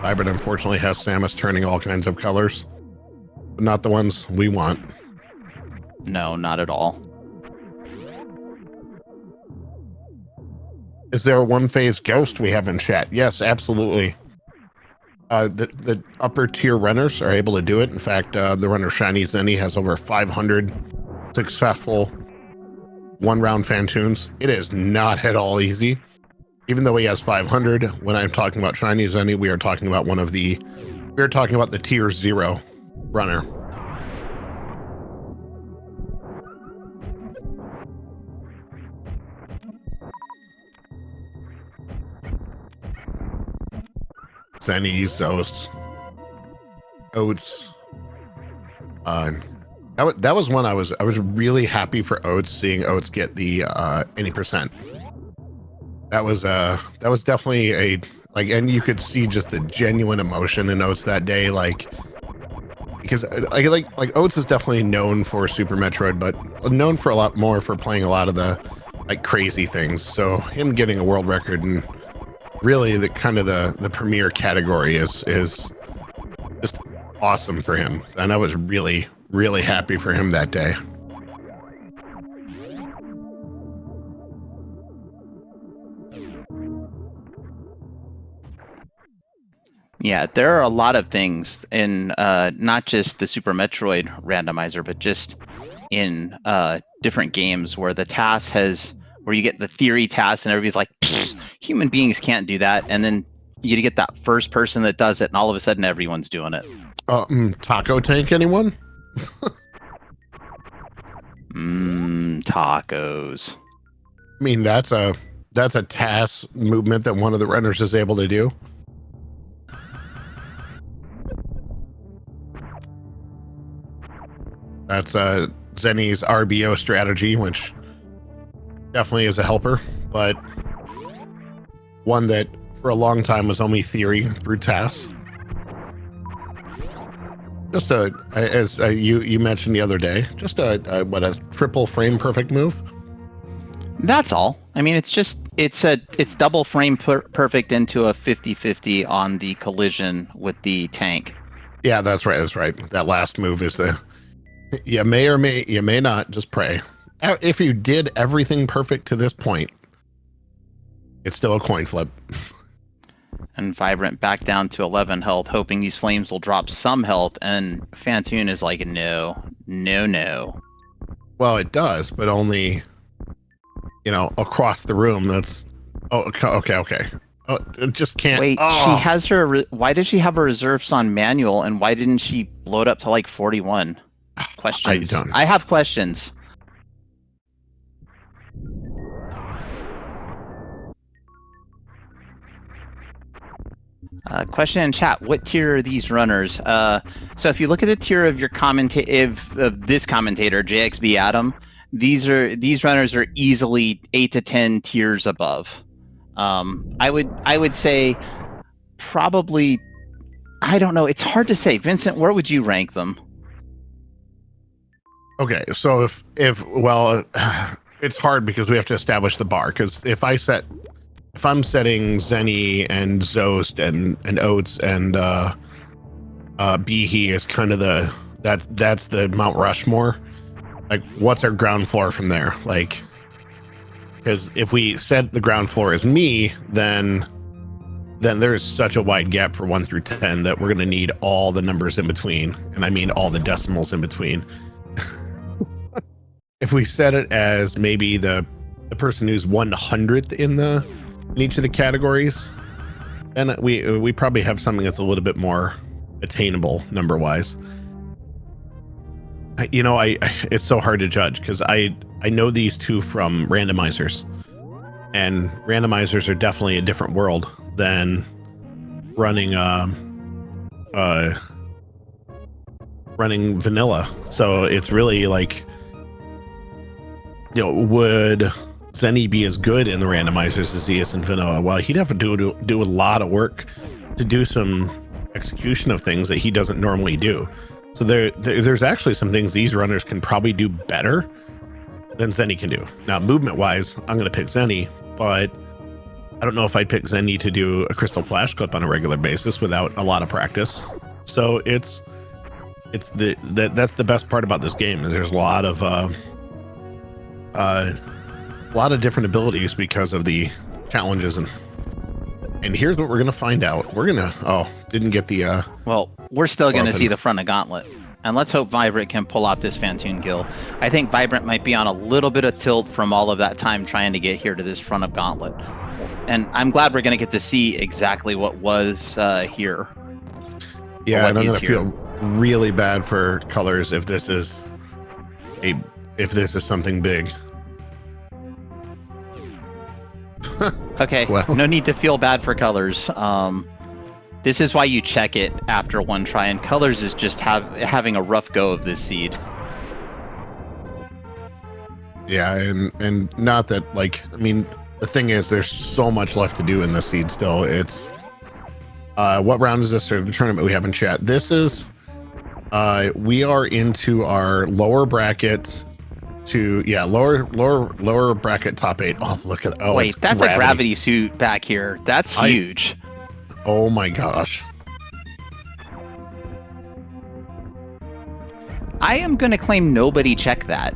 Vibrant unfortunately has Samus turning all kinds of colors, but not the ones we want. No, not at all. Is there a one-phase ghost we have in chat? Yes, absolutely. The upper tier runners are able to do it. In fact, the runner Shiny Zenny has over 500 successful one-round Fantoons. It is not at all easy. Even though he has 500, when I'm talking about Shiny Zenny, we are talking about the tier 0 runner. Zenny, Zost, Oats. That was one I was really happy for Oats, seeing Oats get the any percent. That was definitely and you could see just the genuine emotion in Oats that day, because like Oats is definitely known for Super Metroid, but known for a lot more for playing a lot of the crazy things. So him getting a world record and really the kind of the premier category is just awesome for him, and I was really happy for him that day. Yeah, there are a lot of things in not just the Super Metroid randomizer, but just in different games where where you get the theory task and everybody's like, human beings can't do that, and then you get that first person that does it, and all of a sudden everyone's doing it. Taco Tank, anyone? Tacos. I mean, that's a task movement that one of the runners is able to do. Zenny's RBO strategy, which definitely is a helper, but one that for a long time was only theory through tasks. Just as you mentioned the other day, just a triple frame perfect move. That's all. I mean, it's double frame perfect into a 50-50 on the collision with the tank. Yeah, that's right. That's right. That last move is you may not just pray. If you did everything perfect to this point, it's still a coin flip. And Vibrant back down to 11 health, hoping these flames will drop some health. And Fantoon is like, no. Well, it does, but only, across the room. That's okay. Oh, it just can't. Wait, she has her. Why does she have her reserves on manual, and why didn't she blow it up to like 41? Questions. I have questions. Question in chat: what tier are these runners? So if you look at the tier of your of this commentator, JXB Adam, these runners are easily 8 to 10 tiers above. I would say probably. I don't know. It's hard to say. Vincent, where would you rank them? Okay, so well, it's hard because we have to establish the bar. Because if I'm setting Zenny and Zost and Oats and Behe as kind of that's the Mount Rushmore. Like, what's our ground floor from there? Like, because if we set the ground floor as me, then there's such a wide gap for 1 through 10 that we're gonna need all the numbers in between, and I mean all the decimals in between. If we set it as maybe the person who's 100th in each of the categories, then we probably have something that's a little bit more attainable number wise. It's so hard to judge because I know these two from randomizers, and randomizers are definitely a different world than running vanilla. So it's really like, would Zenny be as good in the randomizers as he is in vanilla? Well, he'd have to do a lot of work to do some execution of things that he doesn't normally do. So there's actually some things these runners can probably do better than Zenny can do. Now, movement wise, I'm going to pick Zenny, but I don't know if I'd pick Zenny to do a crystal flash clip on a regular basis without a lot of practice. So that's the best part about this game, is there's a lot of different abilities because of the challenges, and here's what we're gonna find out. Didn't get the well, we're still gonna see the front of Gauntlet, and let's hope Vibrant can pull out this Fantoon kill. I think Vibrant might be on a little bit of tilt from all of that time trying to get here to this front of Gauntlet, and I'm glad we're gonna get to see exactly what was here. Yeah, and I'm gonna feel really bad for Colors if this is something big. Okay, well, no need to feel bad for Colors. This is why you check it after one try, and Colors is just having a rough go of this seed. Yeah, and not that, like, I mean, the thing is, there's so much left to do in this seed still. It's what round is this for the tournament we have in chat? This is we are into our lower bracket to lower bracket top 8. Oh, look at wait, that's a gravity suit back here. That's huge. Oh my gosh. I am gonna claim nobody checked that.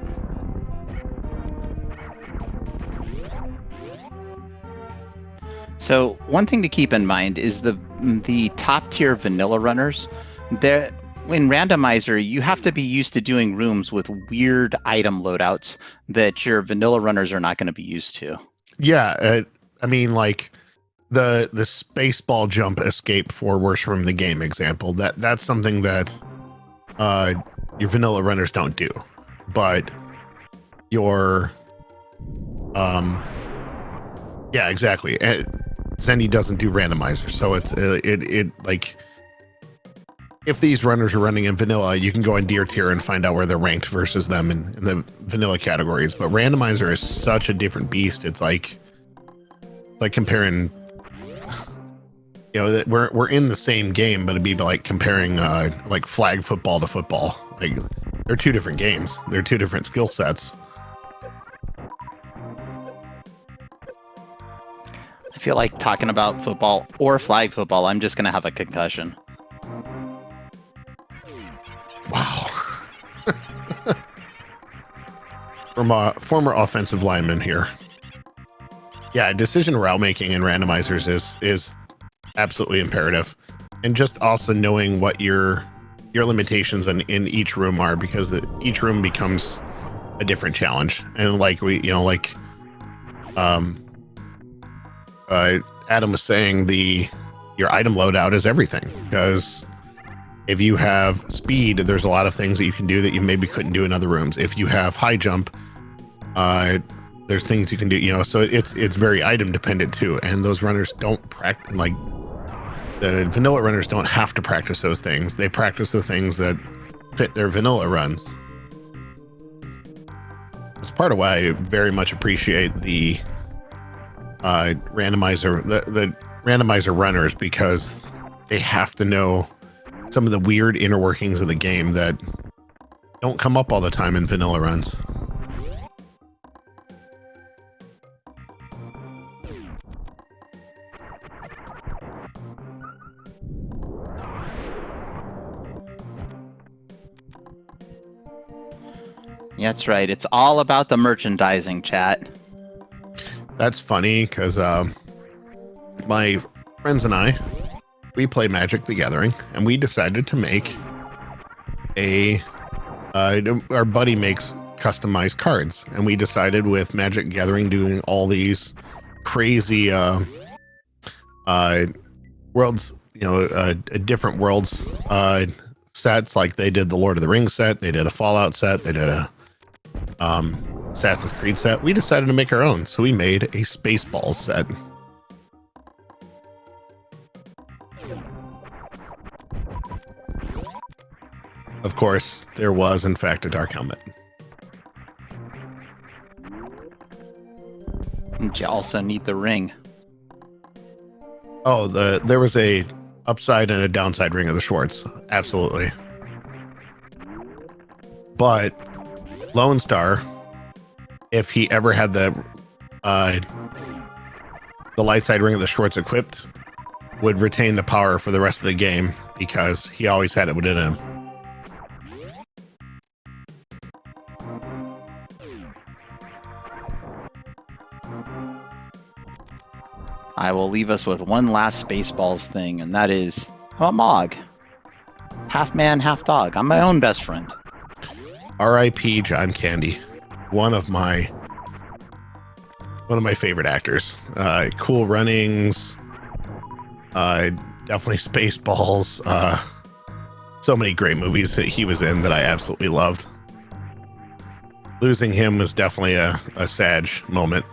So one thing to keep in mind is the top tier vanilla runners. In Randomizer, you have to be used to doing rooms with weird item loadouts that your vanilla runners are not going to be used to. Yeah, I mean, like the spaceball jump escape for Worst Room in the Game example. That's something that your vanilla runners don't do, but your yeah, exactly. Zenny doesn't do randomizer, so it's it like if these runners are running in vanilla, you can go in deer tier and find out where they're ranked versus them in the vanilla categories. But randomizer is such a different beast. It's like comparing, you know, that we're in the same game, but it'd be like comparing like flag football to football. Like they're two different games. They're two different skill sets. I feel like talking about football or flag football, I'm just gonna have a concussion. Wow. From a former offensive lineman here. Yeah, decision route making in randomizers is absolutely imperative, and just also knowing what your limitations in each room are, because each room becomes a different challenge. And like Adam was saying, your item loadout is everything, because if you have speed, there's a lot of things that you can do that you maybe couldn't do in other rooms. If you have high jump, there's things you can do, you know, so it's very item dependent too. And those runners don't practice, like the vanilla runners don't have to practice those things. They practice the things that fit their vanilla runs. It's part of why I very much appreciate the randomizer, the randomizer runners, because they have to know some of the weird inner workings of the game that don't come up all the time in vanilla runs. Yeah, that's right. It's all about the merchandising, chat. That's funny, because my friends and I, we play Magic the Gathering, and we decided to make our buddy makes customized cards, and we decided with Magic the Gathering doing all these crazy worlds, you know, different worlds sets, like they did the Lord of the Rings set, they did a Fallout set, they did a Assassin's Creed set. We decided to make our own, so we made a Spaceballs set. Of course, there was in fact a dark helmet. And you also need the ring. Oh, there was a upside and a downside ring of the Schwartz. Absolutely. But Lone Star, if he ever had the light side ring of the Schwartz equipped, would retain the power for the rest of the game, because he always had it within him. I will leave us with one last Spaceballs thing, and that is I'm a Mog. Half man, half dog. I'm my own best friend. R.I.P. John Candy, one of my favorite actors. Cool Runnings, definitely Spaceballs. So many great movies that he was in that I absolutely loved. Losing him was definitely a sad moment.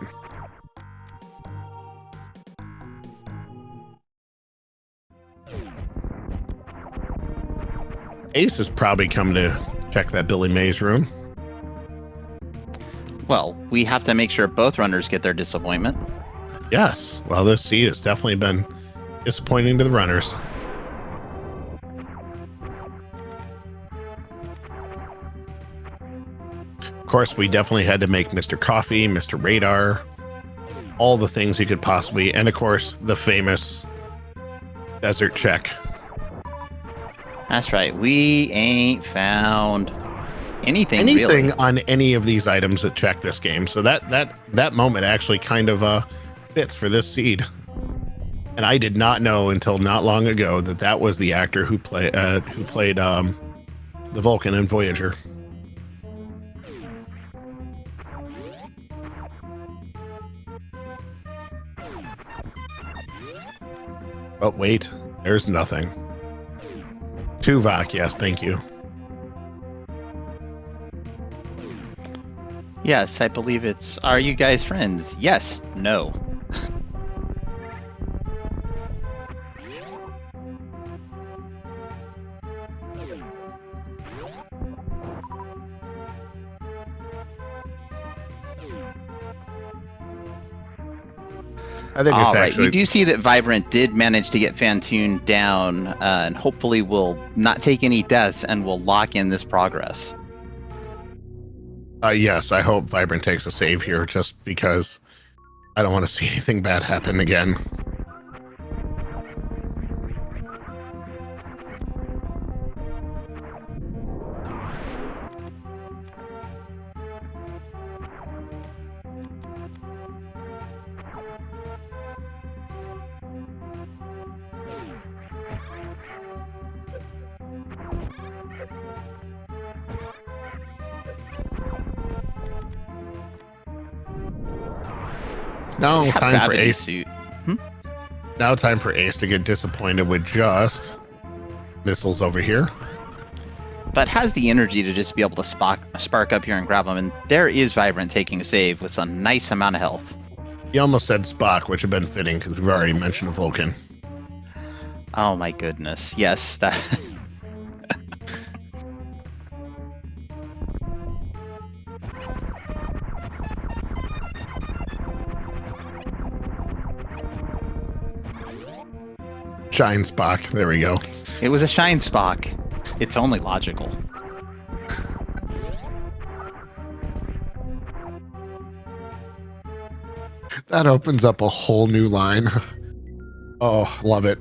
Ace is probably coming to check that Billy Mays room. Well, we have to make sure both runners get their disappointment. Yes. Well, this seed has definitely been disappointing to the runners. Of course, we definitely had to make Mr. Coffee, Mr. Radar, all the things you could possibly, and of course, the famous desert check. That's right. We ain't found anything really on any of these items that check this game. So that moment actually kind of fits for this seed. And I did not know until not long ago that was the actor who played the Vulcan in Voyager. Oh wait, there's nothing. Tuvok, yes, thank you. Yes, I believe it's, are you guys friends? Yes, no. I think it's All right, actually. you do see that Vibrant did manage to get Fantoon down, and hopefully will not take any deaths and will lock in this progress. Yes, I hope Vibrant takes a save here, just because I don't want to see anything bad happen again. Now So time for gravity Ace. suit. Now time for Ace to get disappointed with just missiles over here. But has the energy to just be able to spark up here and grab them. And there is Vibrant taking a save with a nice amount of health. He almost said Spock, which would have been fitting because we've already mentioned Vulcan. Oh my goodness. Yes, that. Shine Spock. There we go. It was a shine Spock. It's only logical. That opens up a whole new line. Oh, love it.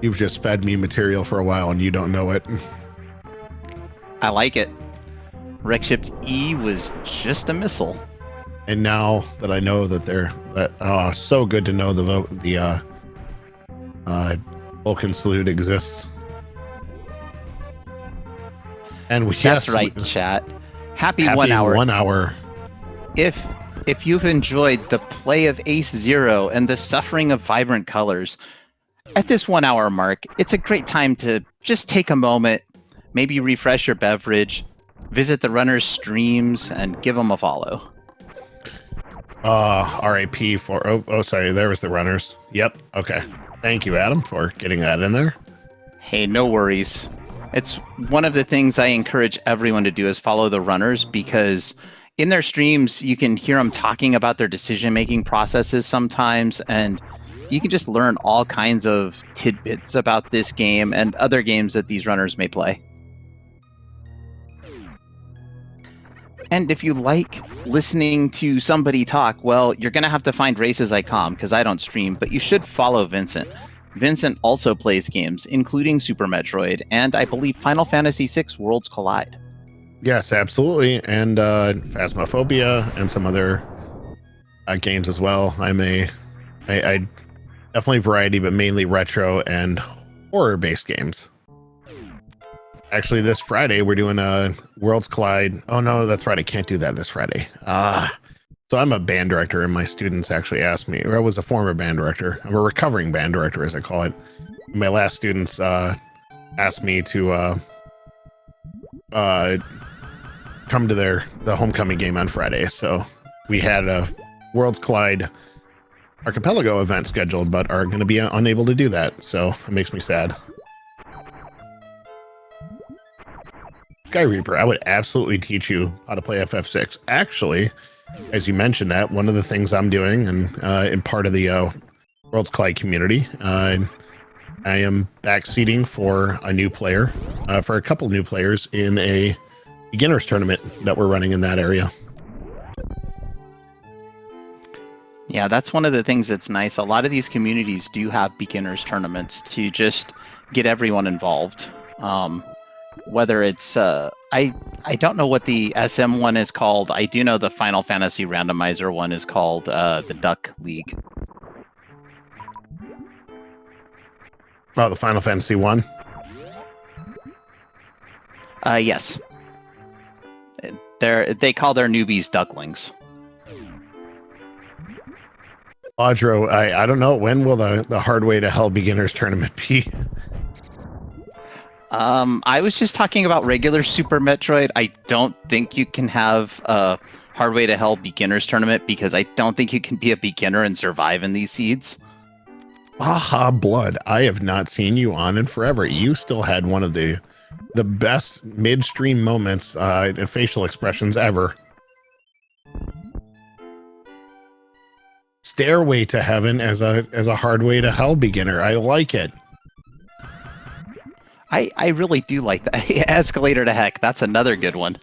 You've just fed me material for a while and you don't know it. I like it. Wreckshift E was just a missile. And now that I know that so good to know the Vulcan salute exists. And That's right, chat. Happy 1 hour. 1 hour. If you've enjoyed the play of AceZer0 and the suffering of vibrant colors, at this 1 hour mark, it's a great time to just take a moment, maybe refresh your beverage, visit the runners' streams, and give them a follow. RIP for sorry, there was the runners. Yep. Okay. Thank you, Adam, for getting that in there. Hey, no worries. It's one of the things I encourage everyone to do is follow the runners, because in their streams, you can hear them talking about their decision-making processes sometimes, and you can just learn all kinds of tidbits about this game and other games that these runners may play. And if you like listening to somebody talk, well, you're going to have to find Races.com, because I don't stream, but you should follow Vincent. Vincent also plays games, including Super Metroid, and I believe Final Fantasy VI Worlds Collide. Yes, absolutely. And Phasmophobia and some other games as well. I definitely variety, but mainly retro and horror-based games. Actually, this Friday, we're doing a Worlds Collide. Oh, no, that's right. I can't do that this Friday. So I'm a band director, and my students actually asked me, or I was a former band director. I'm a recovering band director, as I call it. My last students asked me to come to the homecoming game on Friday. So we had a Worlds Collide Archipelago event scheduled, but are going to be unable to do that. So it makes me sad. Sky Reaper, I would absolutely teach you how to play FF6. Actually, as you mentioned that, one of the things I'm doing, and in part of the Worlds Collide community, I am backseating for a new player, for a couple new players in a beginners tournament that we're running in that area. Yeah, that's one of the things that's nice. A lot of these communities do have beginners tournaments to just get everyone involved. Whether it's I don't know what the SM one is called. I do know the Final Fantasy Randomizer one is called the Duck League. Oh, the Final Fantasy one? Yes. They call their newbies ducklings. Audro, I don't know, when will the Hardway to Hell beginners tournament be? I was just talking about regular Super Metroid. I don't think you can have a Hardway to Hell beginners tournament, because I don't think you can be a beginner and survive in these seeds. Aha, Blood, I have not seen you on in forever. You still had one of the the best midstream moments and facial expressions ever. Stairway to Heaven as a Hardway to Hell beginner. I like it. I really do like that. Escalator to Heck. That's another good one.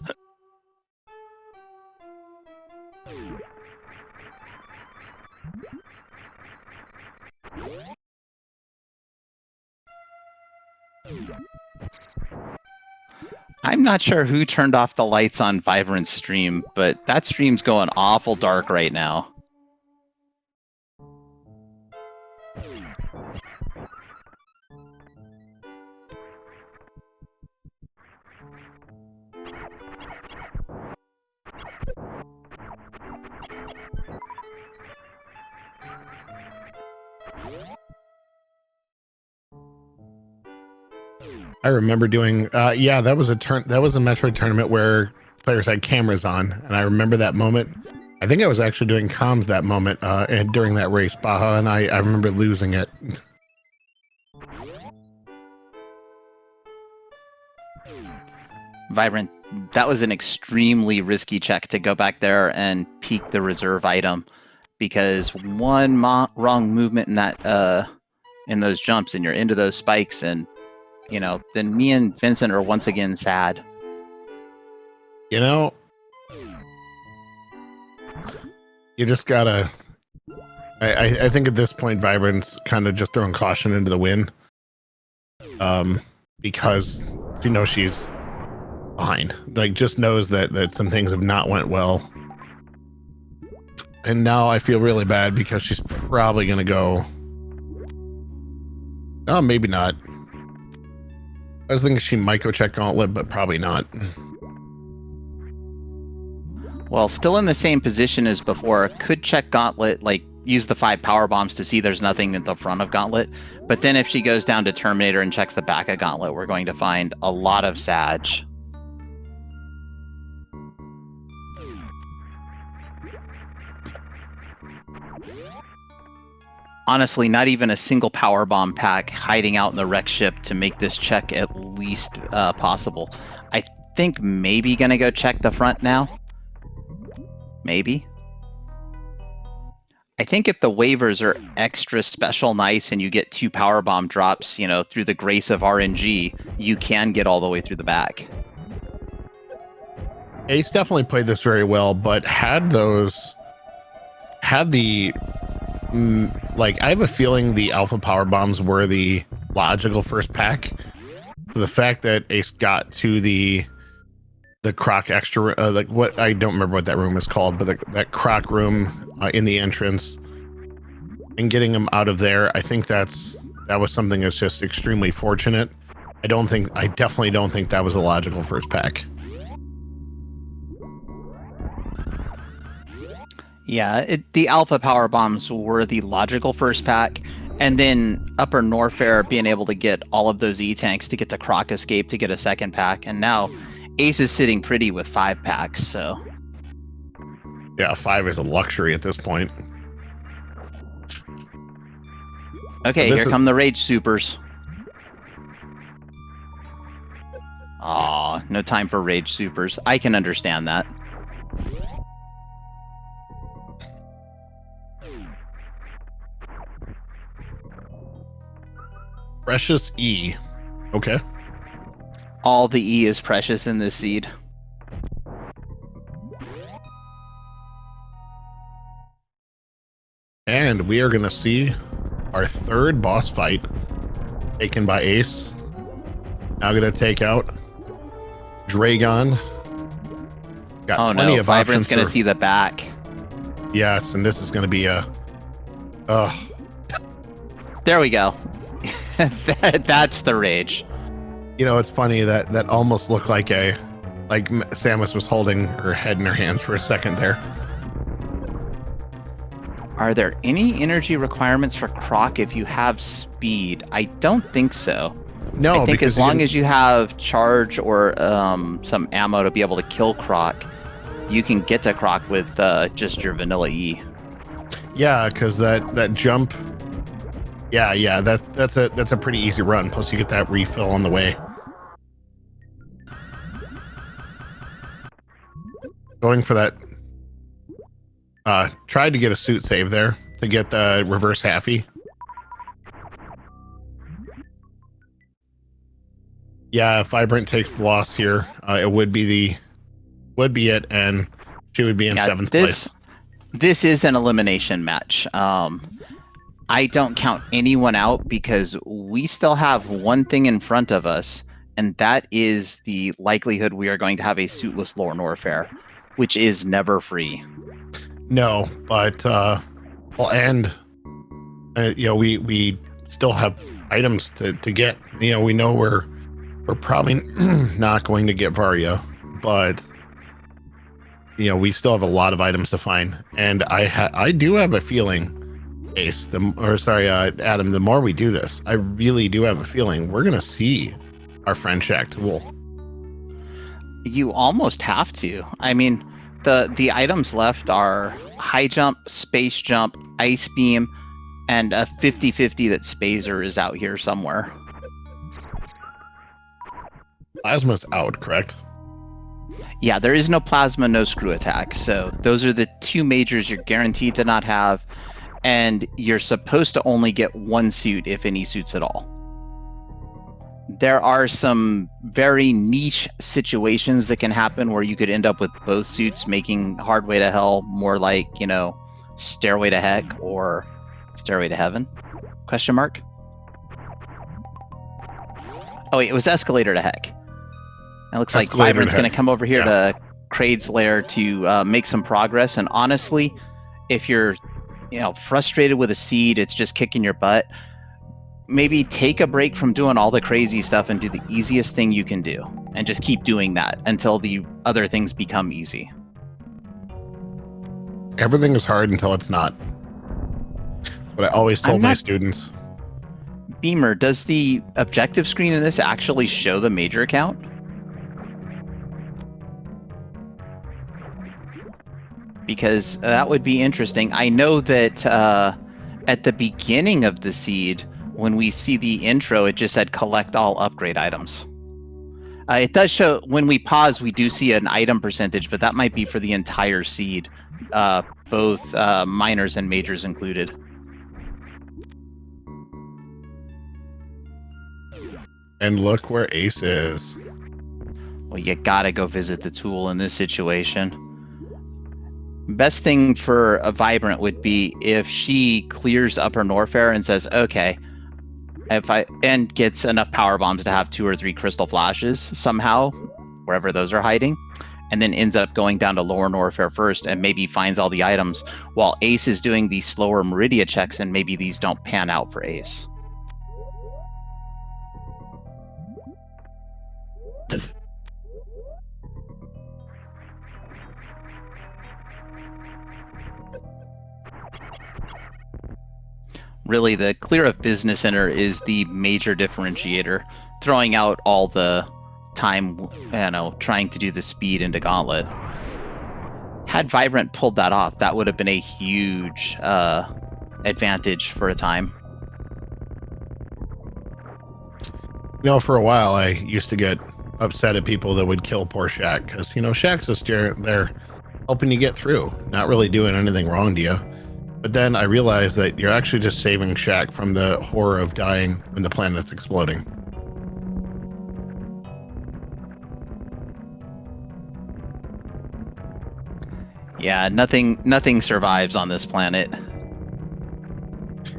I'm not sure who turned off the lights on Vibrant's stream, but that stream's going awful dark right now. I remember doing yeah, that was a Metroid tournament where players had cameras on, and I remember that moment. I think I was actually doing comms that moment and during that race, Baja, and I remember losing it. Vibrant, that was an extremely risky check to go back there and peek the reserve item, because one wrong movement in that in those jumps and you're into those spikes, and you know, then me and Vincent are once again sad. You know, you just gotta. I think at this point, Vibrant's kind of just throwing caution into the wind, because you know she's behind. Like, just knows that some things have not went well, and now I feel really bad because she's probably gonna go. Oh, maybe not. I was thinking she might go check Gauntlet, but probably not. Well, still in the same position as before. Could check Gauntlet, like use the 5 power bombs to see there's nothing at the front of Gauntlet. But then if she goes down to Terminator and checks the back of Gauntlet, we're going to find a lot of Sag. Honestly, not even a single power bomb pack hiding out in the wreck ship to make this check at least possible. I think maybe gonna go check the front now. Maybe. I think if the waivers are extra special nice and you get 2 power bomb drops, you know, through the grace of RNG, you can get all the way through the back. Ace definitely played this very well, but had the like, I have a feeling the alpha power bombs were the logical first pack. So the fact that Ace got to the croc extra, like, what, I don't remember what that room is called, but that croc room in the entrance, and getting him out of there, I think that was something that's just extremely fortunate. I definitely don't think that was a logical first pack. Yeah, the alpha power bombs were the logical first pack, and then Upper Norfair being able to get all of those E-tanks to get to Croc Escape to get a second pack, and now Ace is sitting pretty with 5 packs, so... Yeah, 5 is a luxury at this point. Okay, here come the Rage Supers. Aw, no time for Rage Supers. I can understand that. Precious E. Okay. All the E is precious in this seed. And we are going to see our 3rd boss fight taken by Ace. Now going to take out Dragon. Got plenty of Vibrant's options. Going to see the back. Yes, and this is going to be a... There we go. That's the rage. You know, it's funny that almost looked like Samus was holding her head in her hands for a second there. Are there any energy requirements for Croc if you have speed? I don't think so. No, I think as long as you have charge or some ammo to be able to kill Croc, you can get to Croc with just your vanilla E. Yeah, because that jump. Yeah, that's a pretty easy run. Plus, you get that refill on the way. Going for that. Tried to get a suit save there to get the reverse halfie. Yeah, if Vibrant takes the loss here, it would be it, and she would be in 7th place. This is an elimination match. I don't count anyone out because we still have one thing in front of us, and that is the likelihood we are going to have a suitless Lore Norfair, which is never free. No, but and you know, we still have items to get. You know, we know we're probably not going to get Varia, but you know, we still have a lot of items to find, and I do have a feeling, Ace, Adam, the more we do this, I really do have a feeling we're gonna see our friend Shaq Tool. You almost have to. I mean, the items left are high jump, space jump, ice beam, and a 50-50 that Spazer is out here somewhere. Plasma's out, correct? Yeah, there is no plasma, no screw attack. So those are the two majors you're guaranteed to not have, and you're supposed to only get one suit, if any suits at all. There are some very niche situations that can happen where you could end up with both suits, making Hardway to Hell more like, you know, Stairway to Heck or Stairway to Heaven? Question mark? Oh wait, it was Escalator to Heck. It looks like Vibrant's going to come over here to Kraid's lair to make some progress. And honestly, if you're, you know, frustrated with a seed, it's just kicking your butt, maybe take a break from doing all the crazy stuff and do the easiest thing you can do. And just keep doing that until the other things become easy. Everything is hard until it's not. That's what I always told my students. Beamer, does the objective screen in this actually show the major count? Because that would be interesting. I know that at the beginning of the seed, when we see the intro, it just said collect all upgrade items. It does show, when we pause, we do see an item percentage, but that might be for the entire seed, both minors and majors included. And look where Ace is. Well, you gotta go visit the tool in this situation. Best thing for a Vibrant would be if she clears Upper Norfair and says, okay, and gets enough power bombs to have 2 or 3 crystal flashes somehow, wherever those are hiding, and then ends up going down to Lower Norfair first and maybe finds all the items while Ace is doing these slower Meridia checks, and maybe these don't pan out for Ace. Really, the clear of Business Center is the major differentiator, throwing out all the time, you know, trying to do the speed into Gauntlet. Had Vibrant pulled that off, that would have been a huge advantage for a time. You know, for a while, I used to get upset at people that would kill poor Shaq, because, you know, Shaq's just there helping you get through, not really doing anything wrong to you. But then I realized that you're actually just saving Shaq from the horror of dying when the planet's exploding. Yeah, nothing survives on this planet.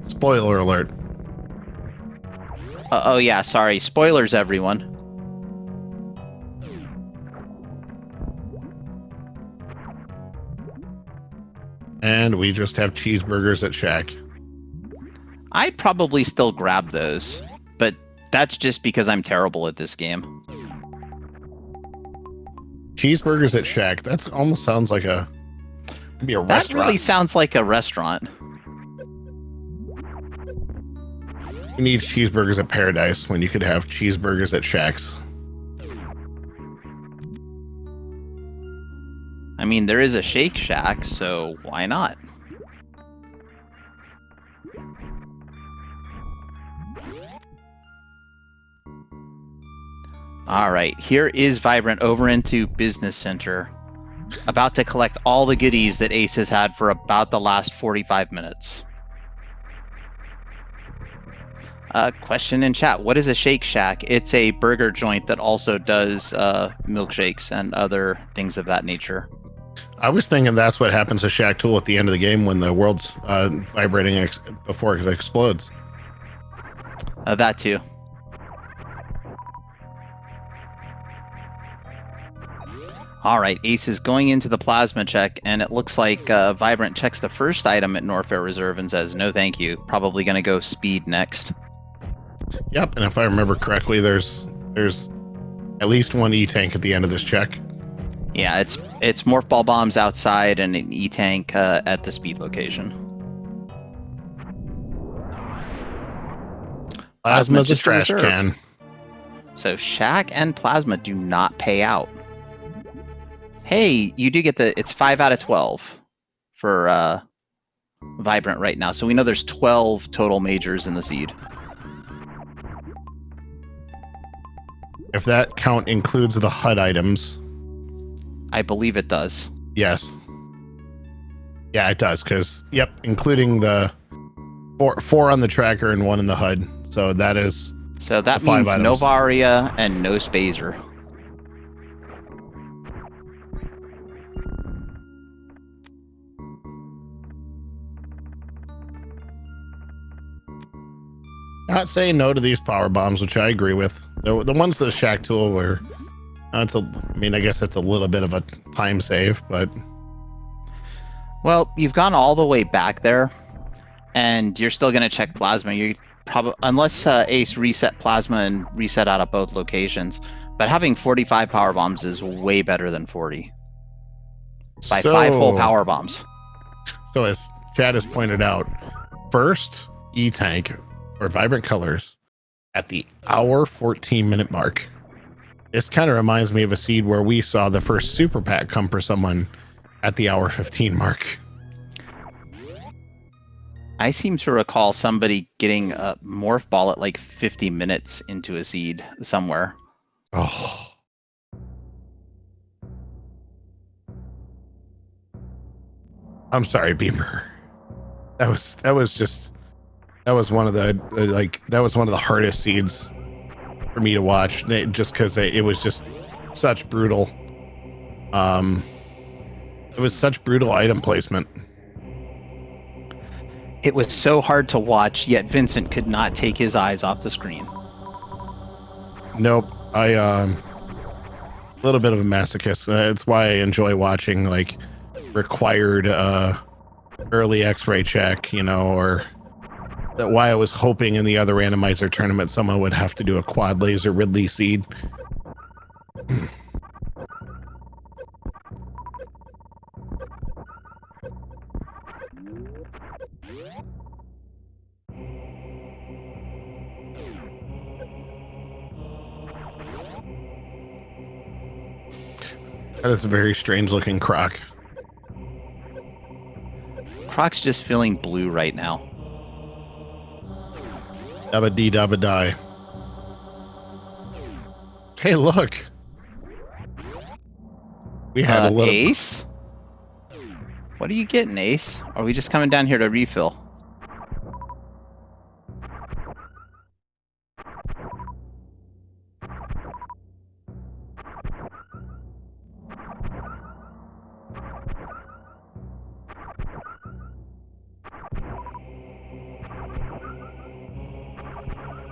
Spoiler alert. Oh yeah, sorry. Spoilers, everyone. And we just have cheeseburgers at Shaq. I'd probably still grab those, but that's just because I'm terrible at this game. Cheeseburgers at Shaq. That almost sounds like could be a restaurant. That really sounds like a restaurant. You need cheeseburgers at Paradise when you could have cheeseburgers at Shaq's. I mean, there is a Shake Shack, so why not? All right, here is Vibrant over into Business Center. About to collect all the goodies that Ace has had for about the last 45 minutes. Question in chat. What is a Shake Shack? It's a burger joint that also does milkshakes and other things of that nature. I was thinking that's what happens to Shack Tool at the end of the game when the world's vibrating before it explodes. That too. All right, Ace is going into the plasma check, and it looks like Vibrant checks the first item at Norfair Reserve and says, no thank you. Probably going to go speed next. Yep, and if I remember correctly, there's at least one E-tank at the end of this check. Yeah, it's morph ball bombs outside and an E-tank at the speed location. Plasma's a trash can. So Shack and Plasma do not pay out. Hey, you do get it's 5 out of 12 for Vibrant right now. So we know there's 12 total majors in the seed. If that count includes the HUD items. I believe it does. Yes. Yeah, it does, because, yep, including the four on the tracker and 1 in the HUD. So that is. So that means no Varia and no Spazer. Not saying no to these power bombs, which I agree with. The ones that Shack Tool were. I mean, I guess it's a little bit of a time save, but. Well, you've gone all the way back there, and you're still going to check Plasma. You probably, unless Ace reset Plasma and reset out of both locations. But having 45 power bombs is way better than 40. By 5 full power bombs. So as Chad has pointed out, first E-tank or Vibrant Colors at the hour 14-minute mark. This kind of reminds me of a seed where we saw the first super pack come for someone at the hour 15 mark. I seem to recall somebody getting a morph ball at like 50 minutes into a seed somewhere. Oh. I'm sorry, Beamer. That was one of the hardest seeds for me to watch, just because it was just such brutal. It was such brutal item placement. It was so hard to watch, yet Vincent could not take his eyes off the screen. Nope. A little bit of a masochist. It's why I enjoy watching like required early X-ray check, or that why I was hoping in the other randomizer tournament someone would have to do a quad laser Ridley seed. That is a very strange looking croc. Croc's just feeling blue right now. Dabba dee dabba die. Hey, look. We had a little Ace? What are you getting, Ace? Or are we just coming down here to refill?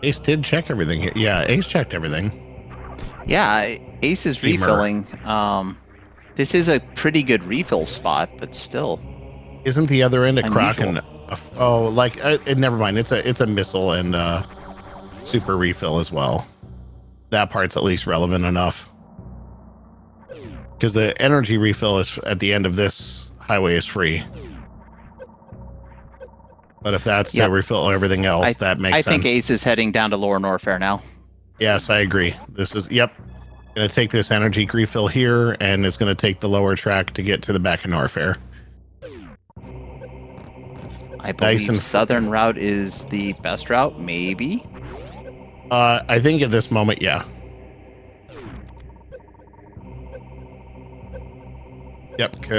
Ace did check everything here. Yeah, Ace checked everything. Yeah, Ace is refilling. This is a pretty good refill spot, but still. Isn't the other end a croc unusual. and never mind. It's a missile and super refill as well. That part's at least relevant enough. Because the energy refill is at the end of this highway is free. But if that's to refill everything else, that makes sense. I think Ace is heading down to Lower Norfair now. Yes, I agree. This is, going to take this energy refill here, and it's going to take the lower track to get to the back of Norfair. I believe Southern route is the best route, maybe? I think at this moment, yeah. Yep.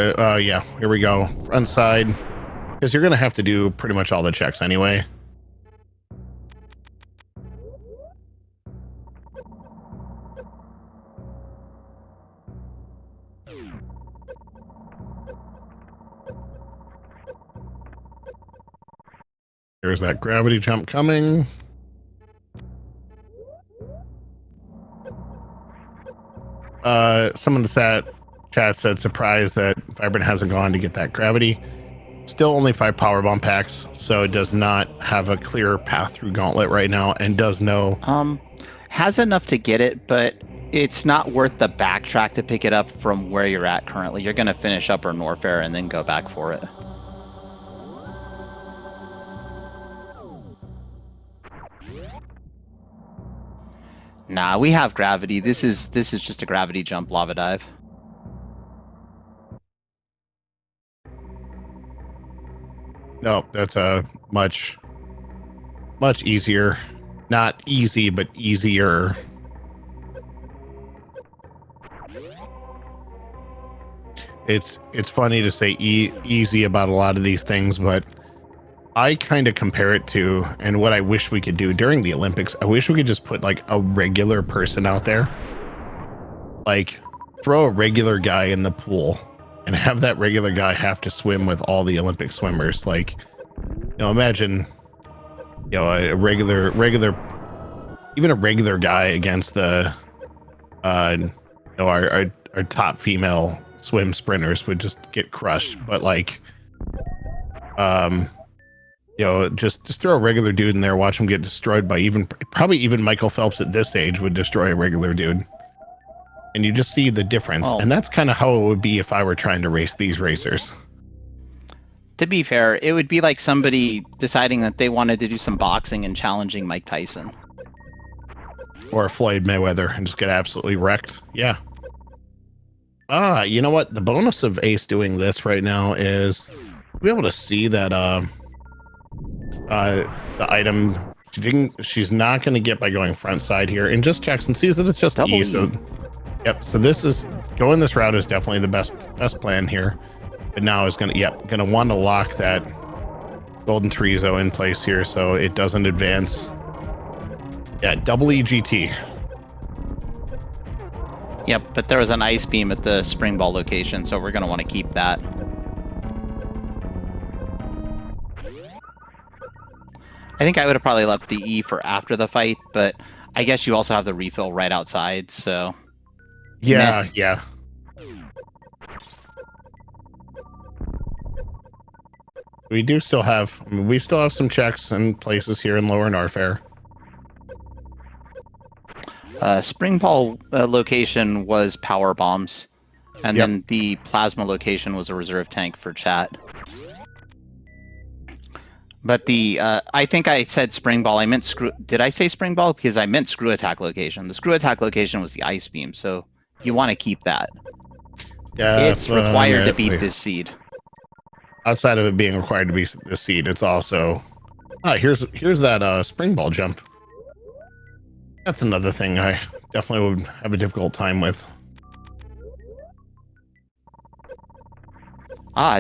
Yeah. Here we go. Front side, because you're gonna have to do pretty much all the checks anyway. There's that gravity jump coming. Someone in the chat said surprised that Vibrant hasn't gone to get that gravity. Still only 5 powerbomb packs, so it does not have a clear path through Gauntlet right now, and does know. Has enough to get it, but it's not worth the backtrack to pick it up from where you're at currently. You're going to finish Upper Norfair and then go back for it. Nah, we have gravity. This is just a gravity jump lava dive. No, that's a much easier. Not easy, but easier. It's funny to say easy about a lot of these things, but I kind of compare it to, and what I wish we could do during the Olympics, I wish we could just put like a regular person out there. Like throw a regular guy in the pool and have that regular guy have to swim with all the Olympic swimmers. Like, you know, imagine, you know, a regular, even a regular guy against the, you know, our top female swim sprinters would just get crushed. But like, you know, just throw a regular dude in there, watch him get destroyed by probably even Michael Phelps at this age would destroy a regular dude. And you just see the difference. Oh. And that's kind of how it would be if I were trying to race these racers. To be fair, it would be like somebody deciding that they wanted to do some boxing and challenging Mike Tyson. Or Floyd Mayweather and just get absolutely wrecked. Yeah. You know what? The bonus of Ace doing this right now is to be able to see that the item she's not going to get by going front side here, and just checks and sees that it's just E. So yep, so this is going this route is definitely the best plan here. But now is gonna want to lock that golden Chorizo in place here so it doesn't advance. Yeah, double EGT. Yep, but there was an ice beam at the spring ball location, so we're gonna want to keep that. I think I would have probably left the E for after the fight, but I guess you also have the refill right outside, so... Yeah, yeah. We do still have, I mean, we still have some checks and places here in Lower Norfair. Spring ball location was power bombs, and then the plasma location was a reserve tank for chat. But the I think I said spring ball. I meant screw. Did I say spring ball? Because I meant screw attack location. The screw attack location was the ice beam, so you want to keep that. It's required to beat this seed. Outside of it being required to be the seed, it's also here's that spring ball jump. That's another thing I definitely would have a difficult time with.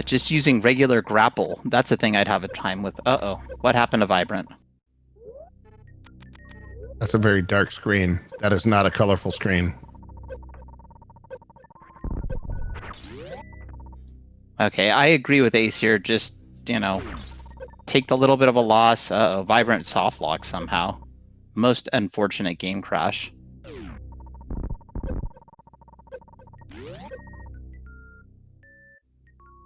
Just using regular grapple. That's a thing I'd have a time with. Uh-oh. What happened to Vibrant? That's a very dark screen. That is not a colorful screen. Okay, I agree with Ace here. Just, you know, take the little bit of a loss. Uh-oh, Vibrant soft lock somehow. Most unfortunate game crash.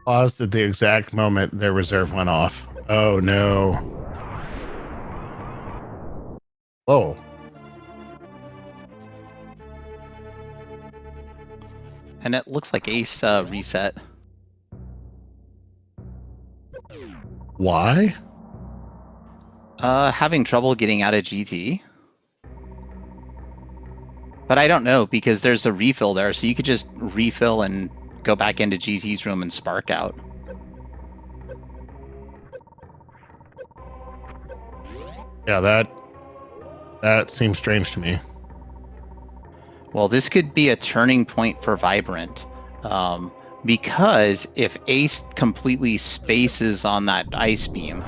Paused at the exact moment their reserve went off. Oh no. Whoa. And it looks like Ace reset. Why? Having trouble getting out of GT. But I don't know, because there's a refill there, so you could just refill and go back into GT's room and spark out. Yeah, that seems strange to me. Well, this could be a turning point for Vibrant. Because if Ace completely spaces on that ice beam,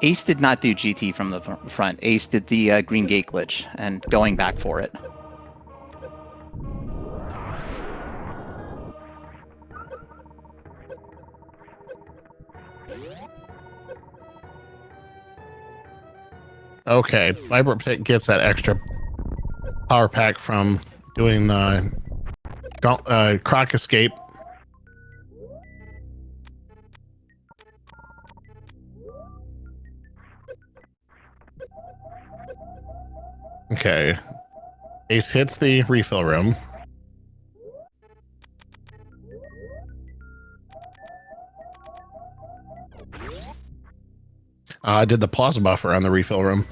Ace did not do GT from the front. Ace did the green gate glitch and going back for it. Okay, Vibrant gets that extra power pack from doing the croc escape. Okay, Ace hits the refill room. Did the pause buffer on the refill room.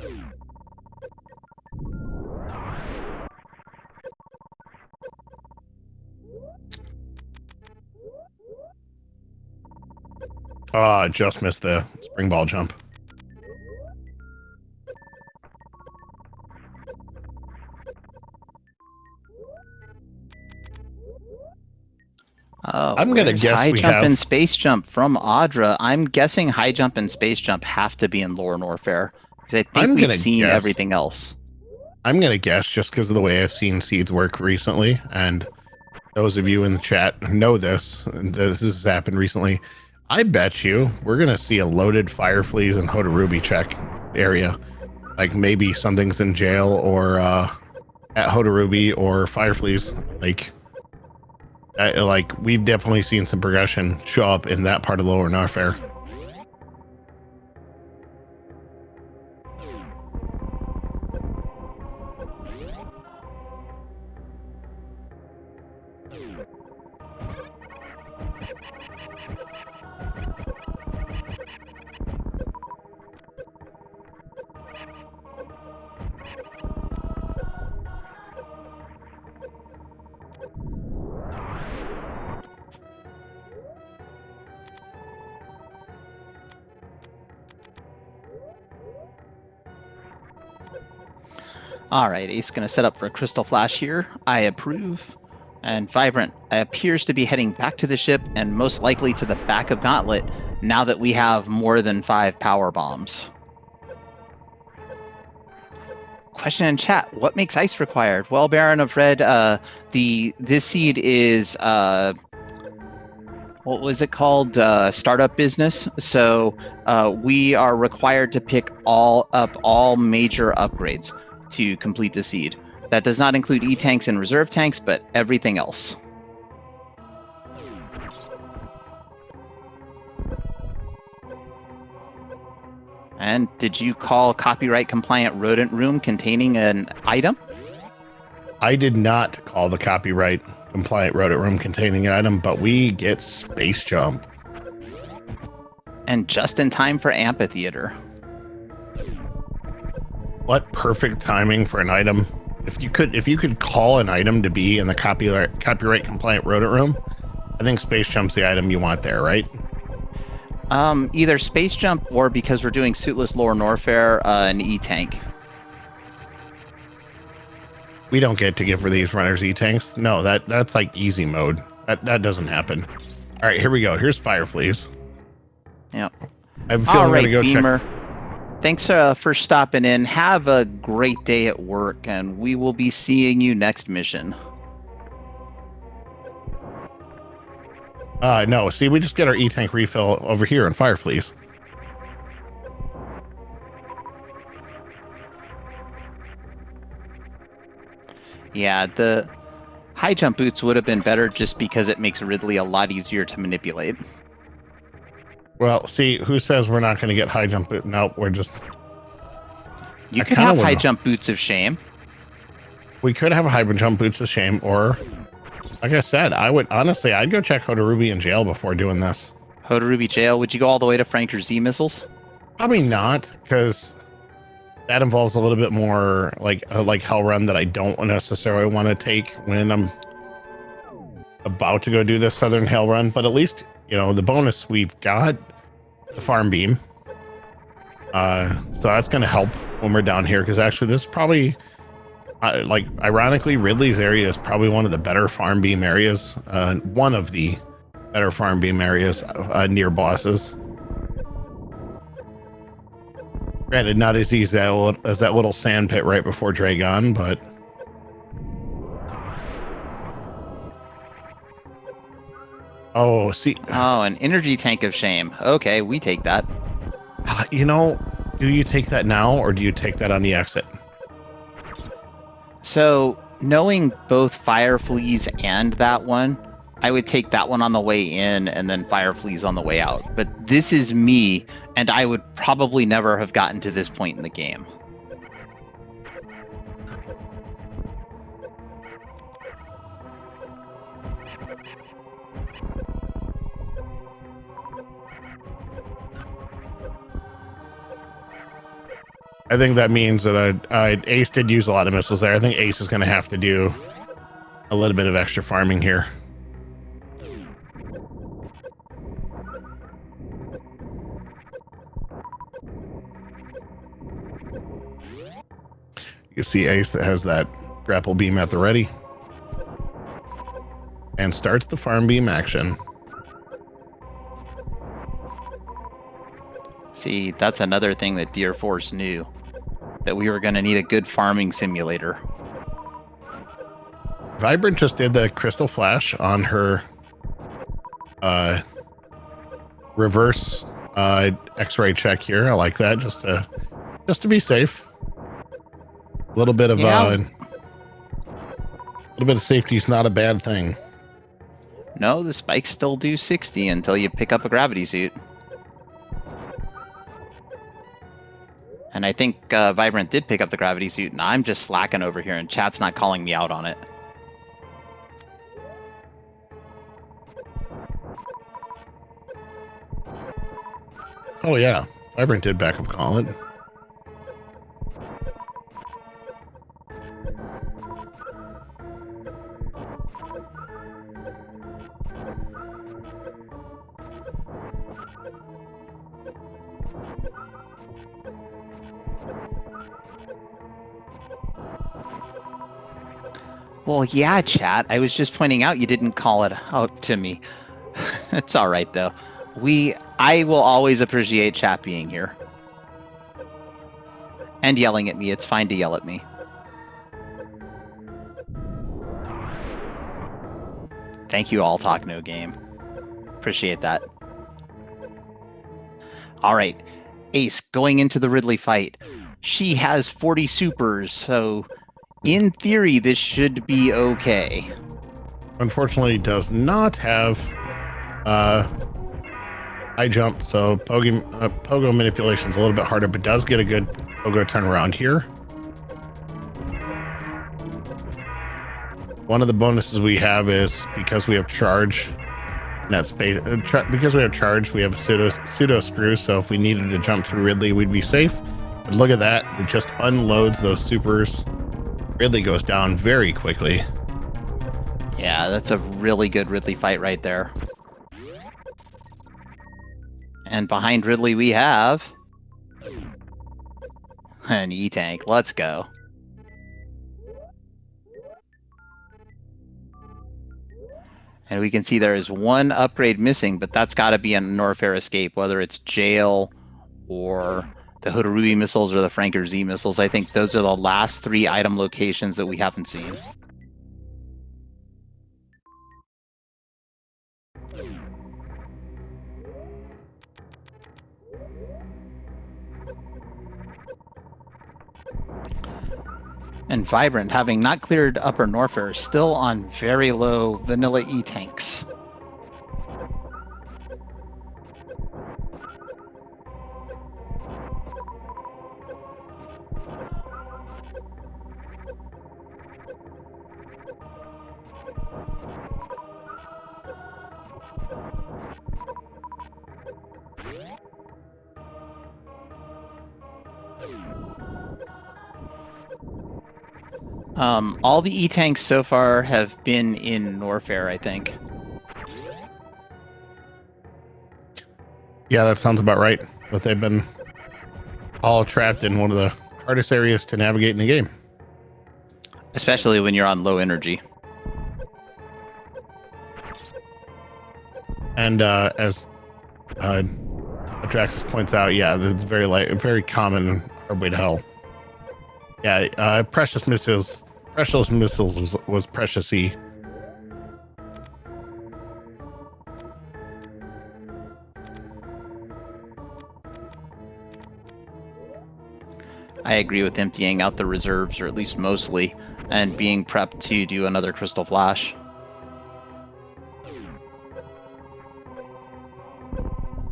Just missed the spring ball jump. Oh, I'm gonna guess high we jump have and space jump from Audra. I'm guessing high jump and space jump have to be in Lore and Warfare because I think we've seen everything else. I'm gonna guess just because of the way I've seen seeds work recently, and those of you in the chat know this. This has happened recently. I bet you we're gonna see a loaded Fire Fleas and Hotarubi check area. Like maybe something's in jail or at Hotarubi or Fire Fleas. Like we've definitely seen some progression show up in that part of Lower Warfare. All right, Ace going to set up for a Crystal Flash here. I approve. And Vibrant appears to be heading back to the ship and most likely to the back of Gauntlet now that we have more than 5 power bombs. Question in chat: what makes ice required? Well, Baron of Red, this seed is what was it called? Startup business. So we are required to pick all major upgrades to complete the seed. That does not include E-tanks and reserve tanks, but everything else. And did you call copyright compliant rodent room containing an item? I did not call the copyright compliant rodent room containing an item, but we get space jump. And just in time for amphitheater. What perfect timing for an item. If you could call an item to be in the copyright compliant rodent room, I think space jump's the item you want there, right? Either space jump or, because we're doing suitless Lore and Warfare, an E-tank. We don't get to give for these runners E-tanks. No, that's like easy mode. That doesn't happen. All right, here we go. Here's Fire Fleas. Yep. I have a feeling I'm gonna go Beamer. check. Thanks for stopping in. Have a great day at work, and we will be seeing you next mission. No, see, we just get our E-tank refill over here in Fire Fleas. Yeah, the high jump boots would have been better just because it makes Ridley a lot easier to manipulate. Well, see, who says we're not going to get high jump boot? No, we're just... You could have high jump boots of shame. We could have a high jump boots of shame, or, like I said, I'd go check Hotarubi in jail before doing this. Hotarubi jail? Would you go all the way to Franker Z missiles? Probably not, because that involves a little bit more like Hell Run that I don't necessarily want to take when I'm about to go do this Southern Hell Run. But at least, the bonus we've got the farm beam. So that's going to help when we're down here, because actually this is probably like ironically, Ridley's area is probably one of the better farm beam areas. One of the better farm beam areas near bosses. Granted, not as easy as that little sand pit right before Dragon, but oh, see, Oh, an energy tank of shame. Okay, we take that. you know, do you take that now or do you take that on the exit? So, knowing both fire fleas and that one, I would take that one on the way in and then fire fleas on the way out. But this is me, and I would probably never have gotten to this point in the game. I think that means that Ace did use a lot of missiles there. I think Ace is going to have to do a little bit of extra farming here. You see Ace that has that grapple beam at the ready and starts the farm beam action. See, that's another thing that Deer Force knew, that we were going to need a good farming simulator. Vibrant just did the crystal flash on her reverse x-ray check here. I like that, just to be safe. A little bit of safety is not a bad thing. No, the spikes still do 60 until you pick up a gravity suit. And I think Vibrant did pick up the gravity suit, and I'm just slacking over here, and chat's not calling me out on it. Oh yeah, Vibrant did backup call it. Well, yeah, chat. I was just pointing out you didn't call it out to me. It's all right, though. I will always appreciate chat being here. And yelling at me. It's fine to yell at me. Thank you all, Talk No Game. Appreciate that. All right. Ace, going into the Ridley fight. She has 40 supers, so in theory, this should be okay. Unfortunately, does not have high jump, so pogo manipulation is a little bit harder, but does get a good pogo turnaround here. One of the bonuses we have is because we have charge. That's because we have charge. We have a pseudo screw. So if we needed to jump through Ridley, we'd be safe. But look at that! It just unloads those supers. Ridley goes down very quickly. Yeah, that's a really good Ridley fight right there. And behind Ridley we have an E-Tank. Let's go. And we can see there is one upgrade missing, but that's got to be a Norfair escape, whether it's jail or the Hodorui missiles or the Franker Z missiles. I think those are the last 3 item locations that we haven't seen. And Vibrant, having not cleared Upper Norfair, still on very low vanilla E-Tanks. All the E-Tanks so far have been in Norfair, I think. Yeah, that sounds about right. But they've been all trapped in one of the hardest areas to navigate in the game. Especially when you're on low energy. And as Atraxis points out, yeah, it's very common Hardway to Hell. Yeah, precious missiles was precious-y. I agree with emptying out the reserves, or at least mostly, and being prepped to do another Crystal Flash.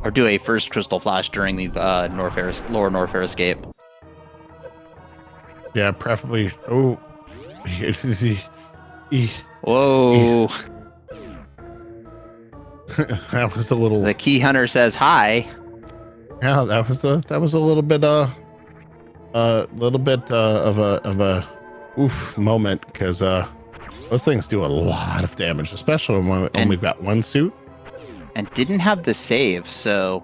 Or do a first Crystal Flash during the lower Norfair escape. Yeah, preferably. Oh. Whoa. That was a little. The Key Hunter says hi. Yeah, that was a little bit of a oof moment, because those things do a lot of damage, especially when we've got one suit. And didn't have the save, so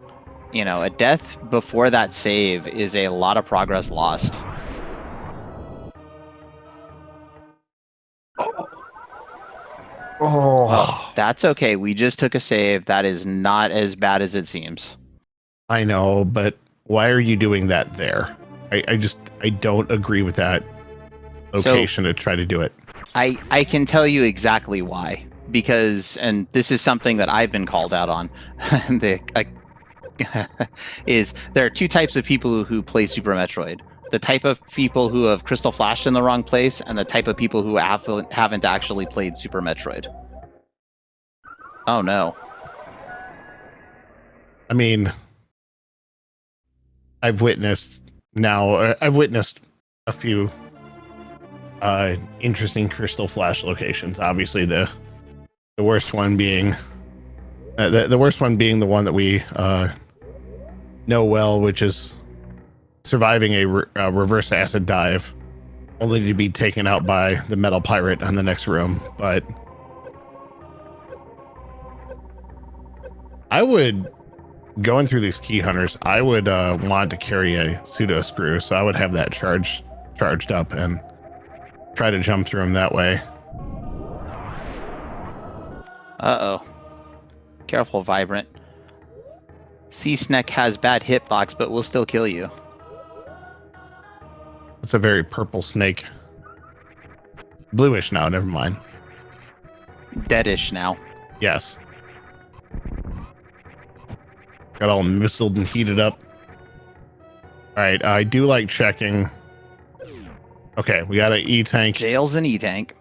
a death before that save is a lot of progress lost. Oh, well, that's okay. We just took a save. That is not as bad as it seems. I know, but why are you doing that there? I don't agree with that location to try to do it. I can tell you exactly why. Because, and this is something that I've been called out on, is there are two types of people who play Super Metroid. The type of people who have Crystal Flashed in the wrong place, and the type of people who haven't actually played Super Metroid. Oh no. I mean, I've witnessed a few interesting Crystal Flash locations. Obviously, the worst one being the worst one being the one that we know well, which is surviving a reverse acid dive, only to be taken out by the metal pirate on the next room. But I would, going through these key hunters, I would want to carry a pseudo screw, so I would have that charged up and try to jump through them that way. Uh-oh. Careful, Vibrant. Sea Snack has bad hitbox, but will still kill you. It's a very purple snake. Bluish now, never mind. Deadish now. Yes. Got all missiled and heated up. Alright, I do like checking. Okay, we got an E-tank. Jail's an E-tank.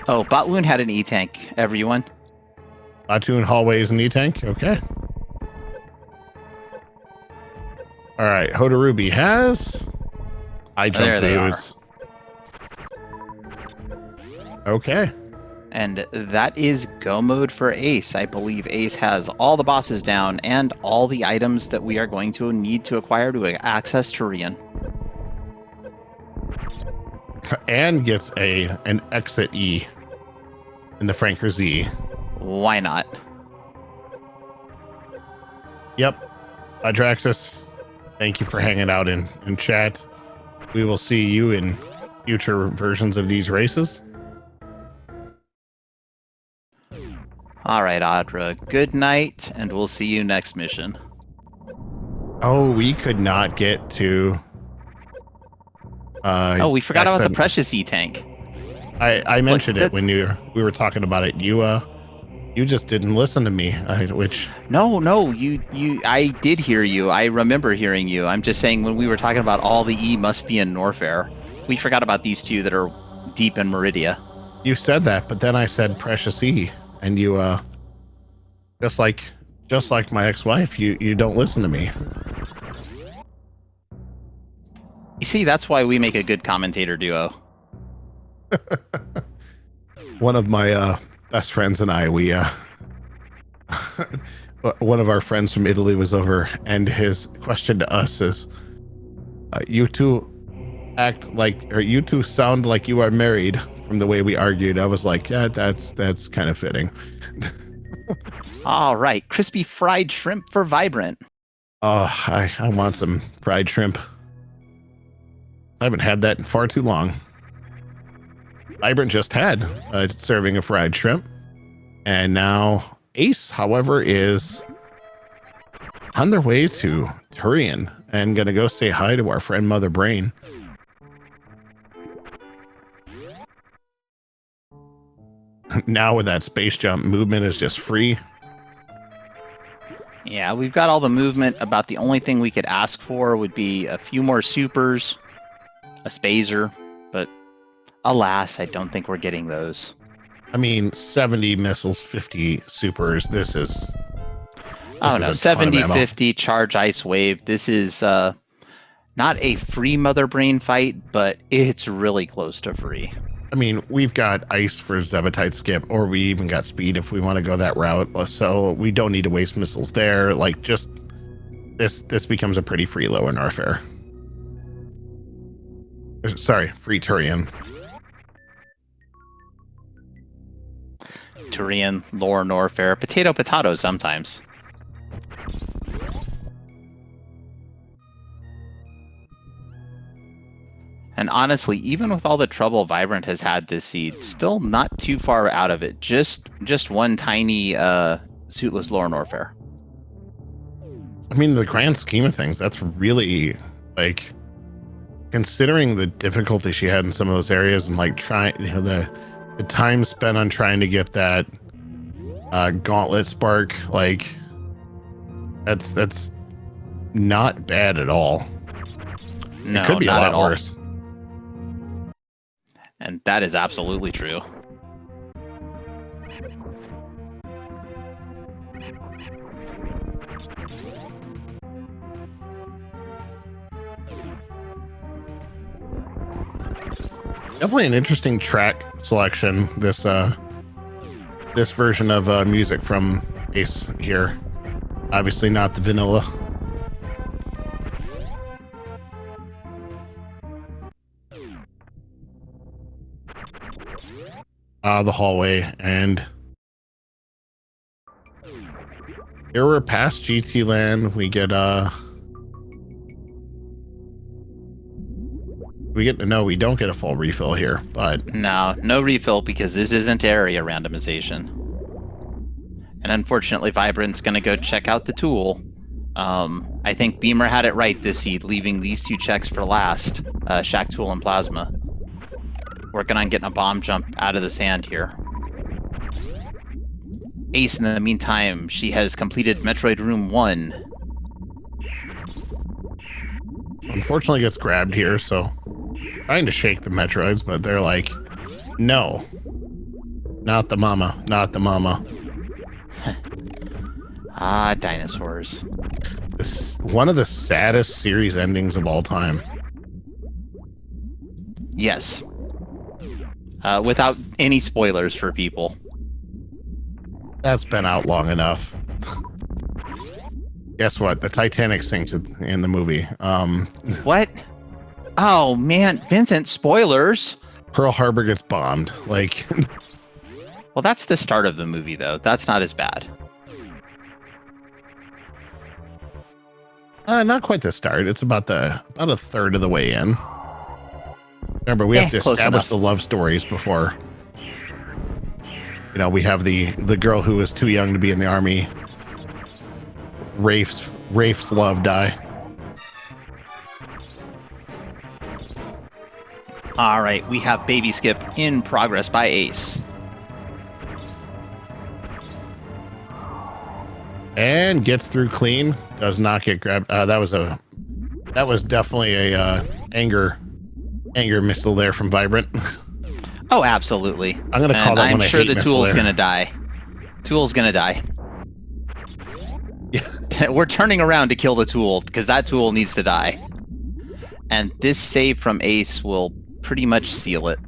Oh, Botloon had an E-tank, everyone. Botloon hallway is an E-tank? Okay. Alright, Hodarubi has... I jumped through. Okay. And that is go mode for Ace. I believe Ace has all the bosses down and all the items that we are going to need to acquire to access Turian. And gets an exit E in the Franker Z. Why not? Yep. Adraxis, thank you for hanging out in chat. We will see you in future versions of these races. All right, Audra. Good night, and we'll see you next mission. Oh, we could not get to... oh, we forgot about the Precious E-tank. I mentioned it when we were talking about it. You just didn't listen to me, No, I did hear you. I remember hearing you. I'm just saying when we were talking about all the E must be in Norfair, we forgot about these two that are deep in Meridia. You said that, but then I said Precious E, and you just like my ex-wife, you don't listen to me. You see, that's why we make a good commentator duo. One of my best friends and I, we one of our friends from Italy was over, and his question to us is, you two sound like you are married from the way we argued. I was like, yeah, that's kind of fitting. All right, crispy fried shrimp for Vibrant. Oh, I want some fried shrimp. I haven't had that in far too long. Vibrant just had a serving of fried shrimp. And now Ace, however, is on their way to Turian and going to go say hi to our friend Mother Brain. Now with that space jump, movement is just free. Yeah, we've got all the movement. About the only thing we could ask for would be a few more supers, a SpeedRun, but alas, I don't think we're getting those. I mean, 70 missiles, 50 supers. This is oh no, 70, 50, charge ice wave. This is not a free Mother Brain fight, but it's really close to free. I mean, we've got ice for Zebetite skip, or we even got speed if we want to go that route. So we don't need to waste missiles there. Like, just this becomes a pretty free lower Norfair. Sorry, free Turian. Turian, lower Norfair, potato sometimes. And honestly, even with all the trouble Vibrant has had this seed, still not too far out of it. Just one tiny suitless lower Norfair. I mean, in the grand scheme of things, that's really, like, considering the difficulty she had in some of those areas and, like, trying, you know, the time spent on trying to get that gauntlet spark, like, that's not bad at all. No, it could be a lot worse. And that is absolutely true. Definitely an interesting track selection. This version of music from Ace here. Obviously not the vanilla. The hallway, and here we're past GT Land. We get no, we don't get a full refill here, but no refill because this isn't area randomization. And unfortunately, Vibrant's gonna go check out the tool. I think Beamer had it right this seed, leaving these two checks for last. Shack Tool and Plasma. Working on getting a bomb jump out of the sand here. Ace, in the meantime, she has completed Metroid Room 1. Unfortunately gets grabbed here, so trying to shake the Metroids, but they're like, no. Not the mama, not the mama. Ah, dinosaurs. This one of the saddest series endings of all time. Yes. Without any spoilers for people. That's been out long enough. Guess what? The Titanic sinks in the movie. What? Oh man, Vincent, spoilers. Pearl Harbor gets bombed. Like, well, that's the start of the movie, though. That's not as bad. Not quite the start. It's about a third of the way in. Remember, we have to establish the love stories before, you know, we have the girl who was too young to be in the army. Rafe's love die. All right, we have baby skip in progress by Ace. And gets through clean. Does not get grabbed. That was definitely a anger missile there from Vibrant. Oh, absolutely. I'm gonna call that one a hate missile. I'm sure the tool's gonna die. Tool's gonna die. Yeah. We're turning around to kill the tool because that tool needs to die. And this save from Ace will pretty much seal it.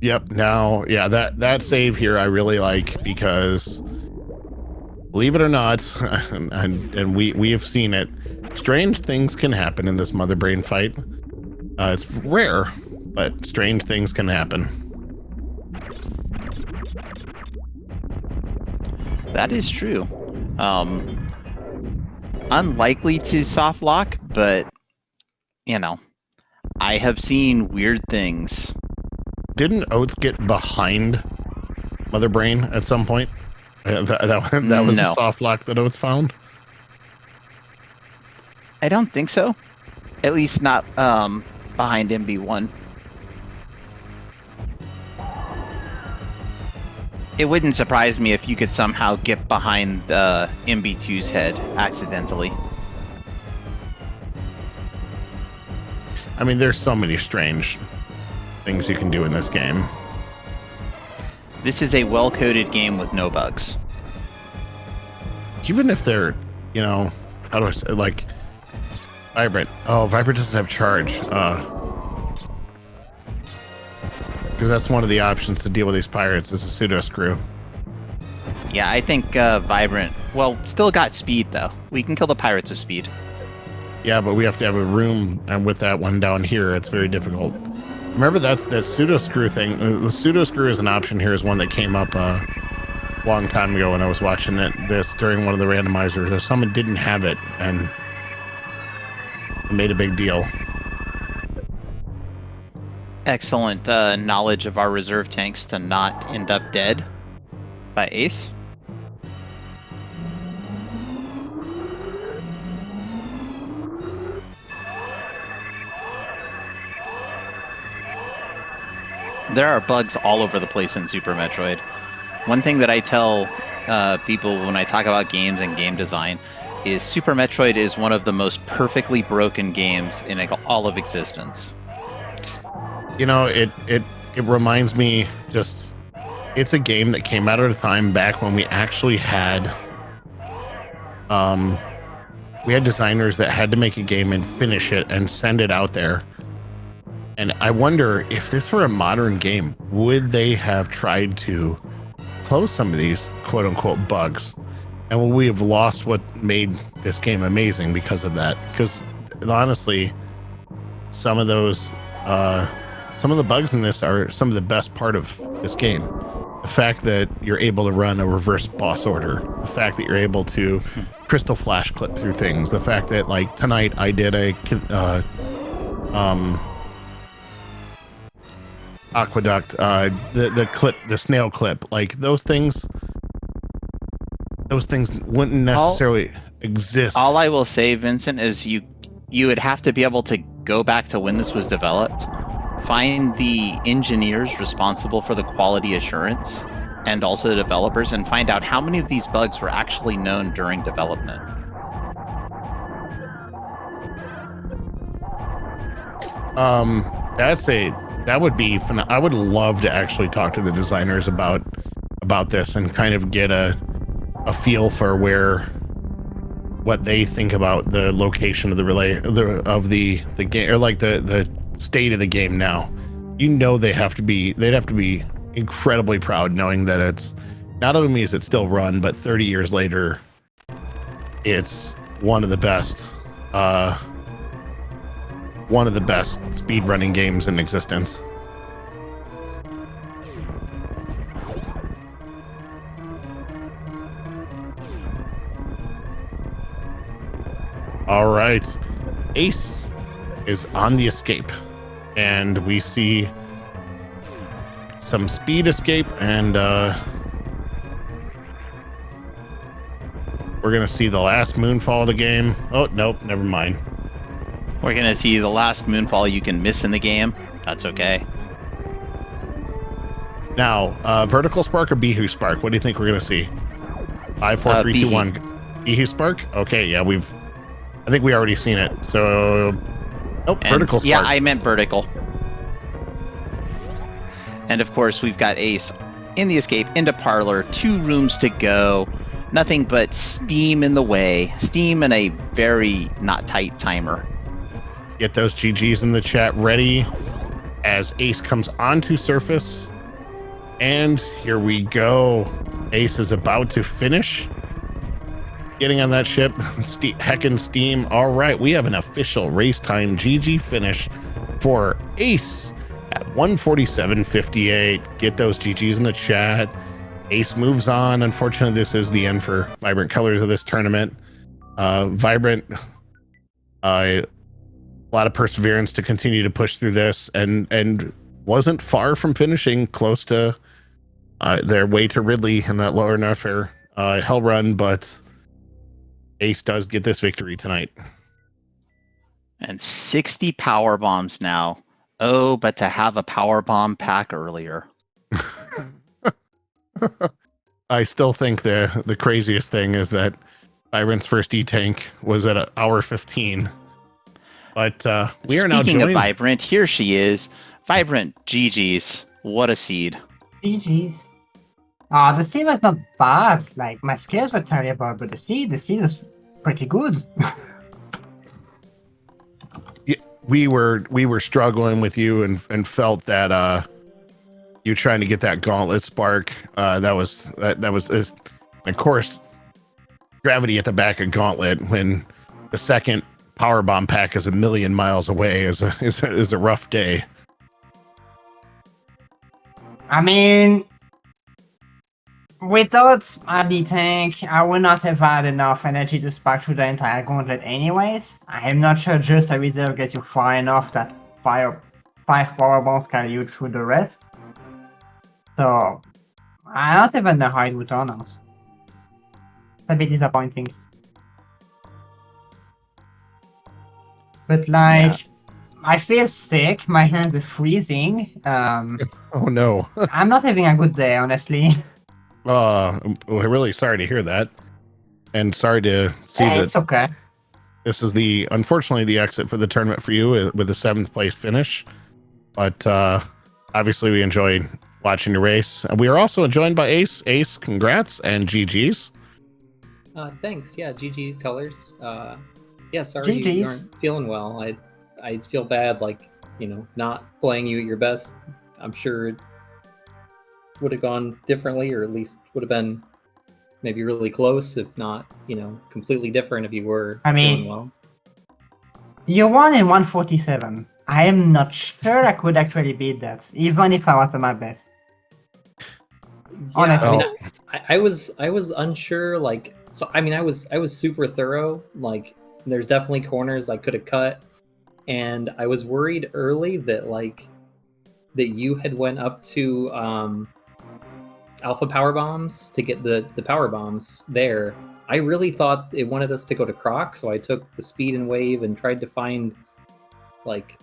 Yep. Now, yeah, that save here I really like because, believe it or not, and we have seen it, strange things can happen in this Mother Brain fight. It's rare, but strange things can happen. That is true. Unlikely to soft lock, but I have seen weird things. Didn't Oates get behind Mother Brain at some point? That was a No. soft lock that Oates found? I don't think so. At least not behind MB1. It wouldn't surprise me if you could somehow get behind MB2's head accidentally. I mean, there's so many strange things you can do in this game. This is a well-coded game with no bugs. Even if they're, how do I say, like, Vibrant. Oh, Vibrant doesn't have charge. Because that's one of the options to deal with these pirates is a pseudo screw. Yeah, I think Vibrant, still got speed though. We can kill the pirates with speed. Yeah, but we have to have a room, and with that one down here, it's very difficult. Remember, that's the pseudo screw thing. The pseudo screw is an option here, is one that came up a long time ago when I was watching this during one of the randomizers. If someone didn't have it, and it made a big deal. Excellent knowledge of our reserve tanks to not end up dead by Ace. There are bugs all over the place in Super Metroid. One thing that I tell people when I talk about games and game design is Super Metroid is one of the most perfectly broken games in all of existence. It reminds me it's a game that came out at a time back when we actually had designers that had to make a game and finish it and send it out there. And I wonder if this were a modern game, would they have tried to close some of these quote unquote bugs? And will we have lost what made this game amazing because of that? Because honestly, some of the bugs in this are some of the best part of this game. The fact that you're able to run a reverse boss order, the fact that you're able to crystal flash clip through things, the fact that, like, tonight I did a aqueduct, the snail clip, like those things wouldn't necessarily exist. All I will say, Vincent, is you would have to be able to go back to when this was developed, find the engineers responsible for the quality assurance and also the developers, and find out how many of these bugs were actually known during development. That would be fun. I would love to actually talk to the designers about this and kind of get a feel for what they think about the location of the game, or like the state of the game now. They'd have to be incredibly proud knowing that it's not only is it still run, but 30 years later, it's one of the best speedrunning games in existence. All right, Ace is on the escape, and we see some speed escape, and we're gonna see the last moonfall of the game. Oh, nope, never mind. We're gonna see the last moonfall you can miss in the game. That's okay. Now, vertical spark or Bihu spark? What do you think we're gonna see? 5, 4, 3, 2, 1. Bihu spark? Okay, yeah, I think we already seen it. So, vertical spark. Yeah, I meant vertical. And of course, we've got Ace in the escape into Parlor. 2 rooms to go. Nothing but steam in the way. Steam and a very not tight timer. Get those GGs in the chat ready as Ace comes onto surface. And here we go. Ace is about to finish getting on that ship. Heckin' steam. All right, we have an official race time GG finish for Ace at 1:47.58. Get those GGs in the chat. Ace moves on. Unfortunately, this is the end for Vibrant Colors of this tournament. Vibrant, a lot of perseverance to continue to push through this, and wasn't far from finishing close to their way to Ridley in that lower Norfair hell run, but Ace does get this victory tonight. And 60 power bombs now. Oh, but to have a power bomb pack earlier. I still think the craziest thing is that Byron's first E-Tank was at 1:15. But we are now Speaking of joined. Vibrant, here she is. Vibrant, GG's. What a seed. GG's. The seed was not bad. Like, my skills were terrible, but the seed was pretty good. We were struggling with you and felt that you trying to get that gauntlet spark. That was of course gravity at the back of Gauntlet when the second power bomb pack is a million miles away is a rough day. I mean, without a tank, I would not have had enough energy to spark through the entire gauntlet anyways. I am not sure just a reserve gets you far enough that 5 power bombs carry you through the rest. So, I don't even know how it would turn out. It's a bit disappointing. But like, yeah. I feel sick, my hands are freezing. Oh no. I'm not having a good day, honestly. We're really sorry to hear that. And sorry to see that it's okay. This is unfortunately the exit for the tournament for you with a 7th place finish. But obviously we enjoyed watching the race. And we are also joined by Ace. Ace, congrats and GG's. Thanks. Yeah, GG colors. Yeah, sorry GG's. You aren't feeling well. I feel bad, like, not playing you at your best. I'm sure it would have gone differently, or at least would have been maybe really close, if not, completely different if you were feeling well. You won in 147. I am not sure I could actually beat that, even if I was at my best. Yeah, honestly. I was unsure, like, so I was super thorough, like, there's definitely corners I could have cut, and I was worried early that you had went up to Alpha Power Bombs to get the Power Bombs there. I really thought it wanted us to go to Croc, so I took the speed and wave and tried to find, like,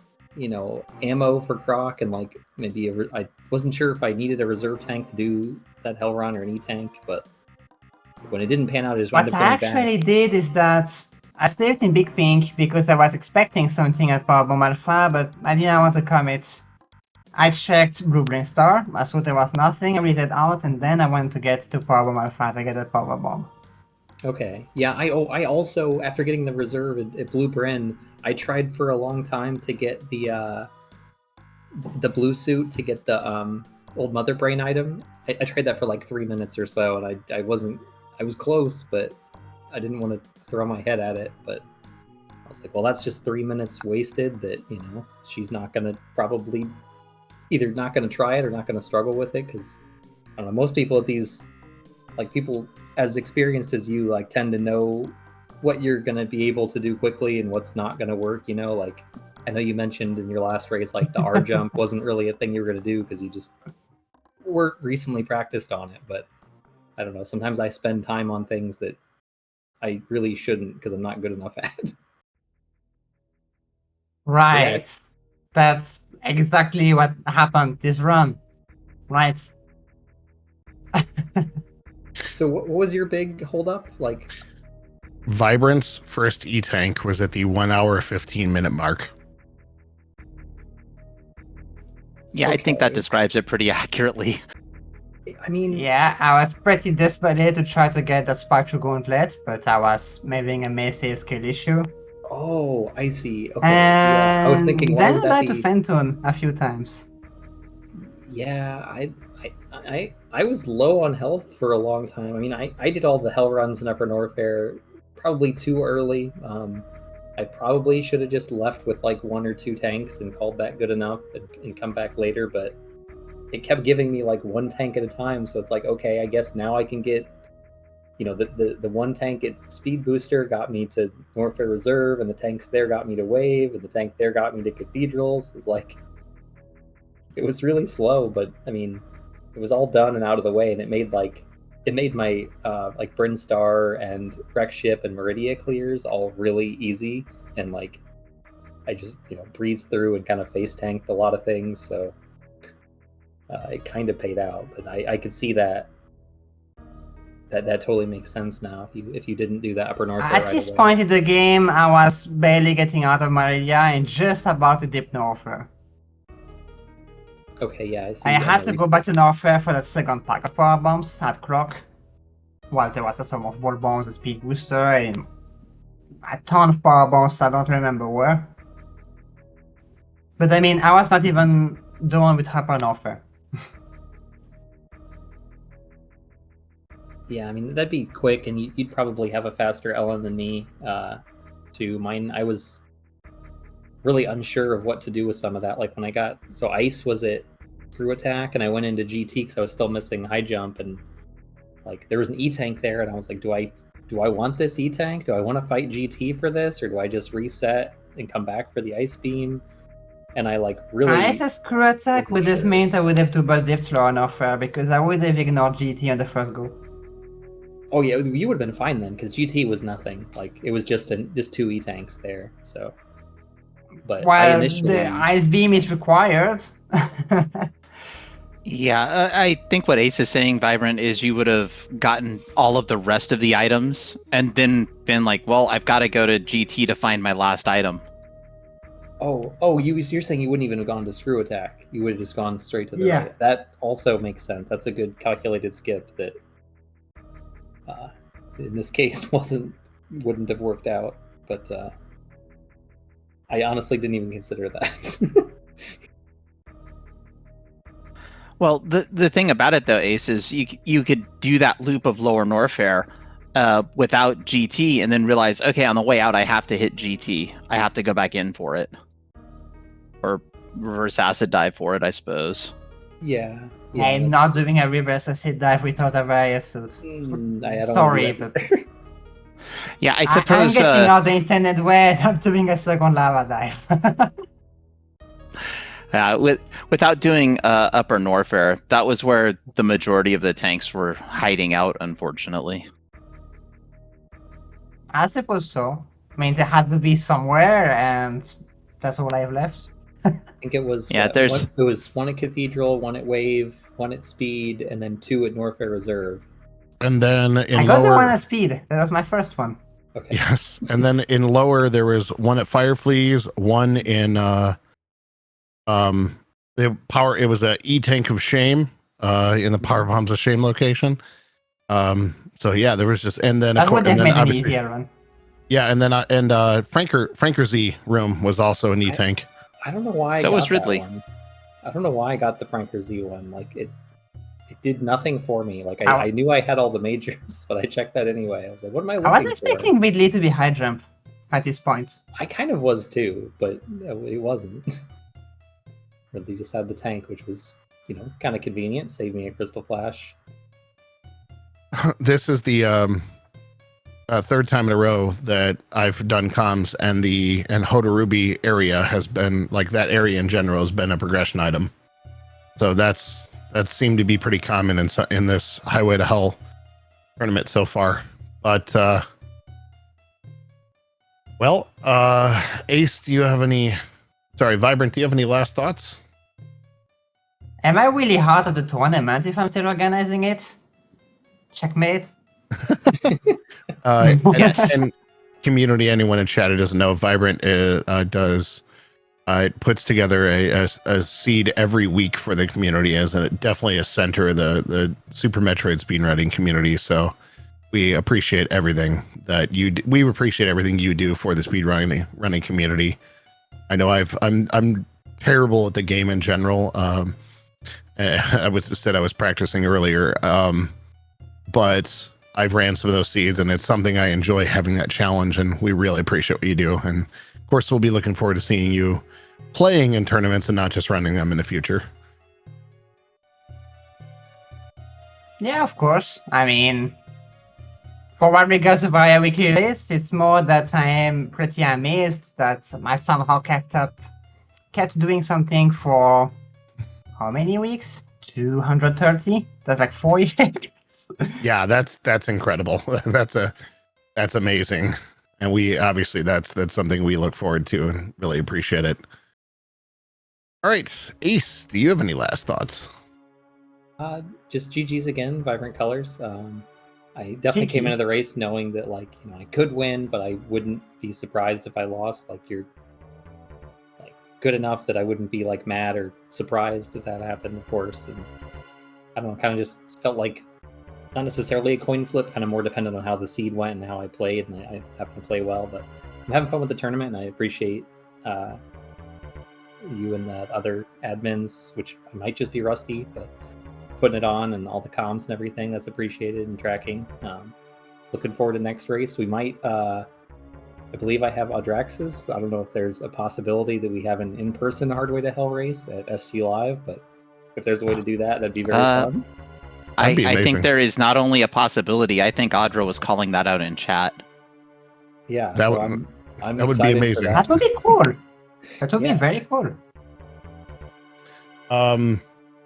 ammo for Croc, and like maybe I wasn't sure if I needed a reserve tank to do that hell run or an E-tank, but when it didn't pan out, I just wound up going back. What I actually did is that I saved in Big Pink because I was expecting something at Powerbomb Alpha, but I didn't want to commit. I checked Blue Brain Star, I saw there was nothing, I read it out, and then I went to get to Powerbomb Alpha to get a Powerbomb. Okay, yeah, I also, after getting the reserve at Blue Bryn, I tried for a long time to get the blue suit, to get the old Mother Brain item. I tried that for like 3 minutes or so, and I was close, but I didn't want to throw my head at it. But I was like, well, that's just 3 minutes wasted that, she's not going to probably either not going to try it or not going to struggle with it, because I don't know, most people at these, like, people as experienced as you, like, tend to know what you're going to be able to do quickly and what's not going to work, like, I know you mentioned in your last race, like, the R jump wasn't really a thing you were going to do because you just weren't recently practiced on it. But I don't know, sometimes I spend time on things that I really shouldn't because I'm not good enough at. Right. Yeah. That's exactly what happened this run. Right. So what was your big holdup? Like, Vibrant's first E-Tank was at the 1 hour 15 minute mark. Yeah, okay. I think that describes it pretty accurately. I mean, yeah, I was pretty desperate to try to get the Spectral Gauntlet, but I was having a massive skill issue. Oh, I see. Okay. And yeah. I was thinking, why then would I that died be... to Fenton a few times. Yeah, I was low on health for a long time. I mean, I did all the hell runs in Upper Norfair probably too early. I probably should have just left with like 1 or 2 tanks and called that good enough and come back later. But it kept giving me like one tank at a time. So it's like, okay, I guess now I can get, the one tank at Speed Booster got me to Norfair Reserve, and the tanks there got me to Wave, and the tank there got me to Cathedrals. It was like, it was really slow, but I mean, it was all done and out of the way, and it made my like Bryn Star and Wreck Ship and Meridia clears all really easy, and like I just breezed through and kind of face tanked a lot of things, so it kind of paid out. But I could see that totally makes sense now if you didn't do that upper north. At this point in the game, I was barely getting out of Meridia and just about to dip Norfair. Okay, yeah, I see. I had to go back to Norfair for that second pack of power bombs at Clock. Well, there was a sum of ball bombs, a speed booster, and a ton of power bombs. I don't remember where. But I mean, I was not even done with Upper Norfair. Yeah, I mean, that'd be quick, and you'd probably have a faster LN than me, too. Mine, I was really unsure of what to do with some of that. Like when I got, so Ice was it through attack, and I went into GT because I was still missing high jump, and like there was an E-Tank there, and I was like, do I want this E-Tank? Do I want to fight GT for this, or do I just reset and come back for the Ice Beam? And I like really... Ice's crew attack would have meant I would have double dipped lower Norfair, because I would have ignored GT on the first go. Oh yeah, you would have been fine then, because GT was nothing. Like it was just two E-Tanks there, so... But while the Ice Beam is required. Yeah, I think what Ace is saying, Vibrant, is you would have gotten all of the rest of the items and then been like, well, I've got to go to GT to find my last item. Oh, you're saying you wouldn't even have gone to screw attack. You would have just gone straight to the right. That also makes sense. That's a good calculated skip that in this case wouldn't have worked out. But I honestly didn't even consider that. Well, the thing about it though, Ace, is you could do that loop of lower Norfair without GT, and then realize, okay, on the way out I have to hit GT. I have to go back in for it, or reverse acid dive for it, I suppose. Yeah. I'm not doing a reverse acid dive without a various suit. Sorry, but yeah, I suppose I'm getting out the intended way. I'm doing a second lava dive. Without doing upper Norfair, that was where the majority of the tanks were hiding out, unfortunately. I suppose so. I mean, they had to be somewhere, and that's all I've left. I think it was it was one at Cathedral, one at Wave, one at Speed, and then two at Norfair Reserve. And then in I got lower... the one at Speed. That was my first one. Okay. Yes, and then in lower there was one at Fireflies, one in the power. It was a E-Tank of Shame in the Power Bombs of Shame location. So yeah, there was just, and then that would have made an obviously easier run. Yeah, and then Franker Z room was also an E-Tank. I don't know why. So was Ridley. I don't know why I got the Franker Z one. Like it did nothing for me. Like I knew I had all the majors, but I checked that anyway. I was like, what am I looking for? I was expecting Ridley to be high jump at this point. I kind of was too, but it wasn't. Ridley just had the tank, which was, kind of convenient. Saved me a Crystal Flash. This is the third time in a row that I've done comms, and Hodorubi area has been, like, that area in general has been a progression item. So that seemed to be pretty common in this Highway to Hell tournament so far. But Ace, do you have any? Sorry, Vibrant, do you have any last thoughts? Am I really hard of the tournament if I'm still organizing it? Checkmate. Yes. And community, anyone in chat who doesn't know, Vibrant does it puts together a seed every week for the community as definitely a center of the Super Metroid speedrunning community. So we appreciate everything that we appreciate everything you do for the speedrunning community. I know I'm terrible at the game in general. I was practicing earlier, but I've ran some of those seeds, and it's something I enjoy, having that challenge, and we really appreciate what you do. And of course, we'll be looking forward to seeing you playing in tournaments and not just running them in the future. Yeah, of course. I mean, for what regards to our weekly list, it's more that I am pretty amazed that I somehow kept doing something for how many weeks? 230? That's like 4 years. Yeah, that's incredible. That's amazing. And we obviously that's something we look forward to and really appreciate it. All right, Ace, do you have any last thoughts? Just GG's again, Vibrant Colors. I definitely came into GGs. the race knowing that, like, I could win, but I wouldn't be surprised if I lost. Like, you're like good enough that I wouldn't be like mad or surprised if that happened, of course. And I don't know, kind of just felt like not necessarily a coin flip, kind of more dependent on how the seed went and how I played, and I happened to play well. But I'm having fun with the tournament, and I appreciate you and the other admins, which I might just be rusty, but putting it on and all the comms and everything, that's appreciated, and tracking. Looking forward to next race. We might, I believe I have Audraxis. I don't know if there's a possibility that we have an in-person Hardway to Hell race at SG Live, but if there's a way to do that, that'd be very fun. That'd be I think amazing. there is not only a possibility. I think Audra was calling that out in chat. Yeah, That so would- I'm that would be excited for amazing. That would be cool. That would Yeah. be very cool.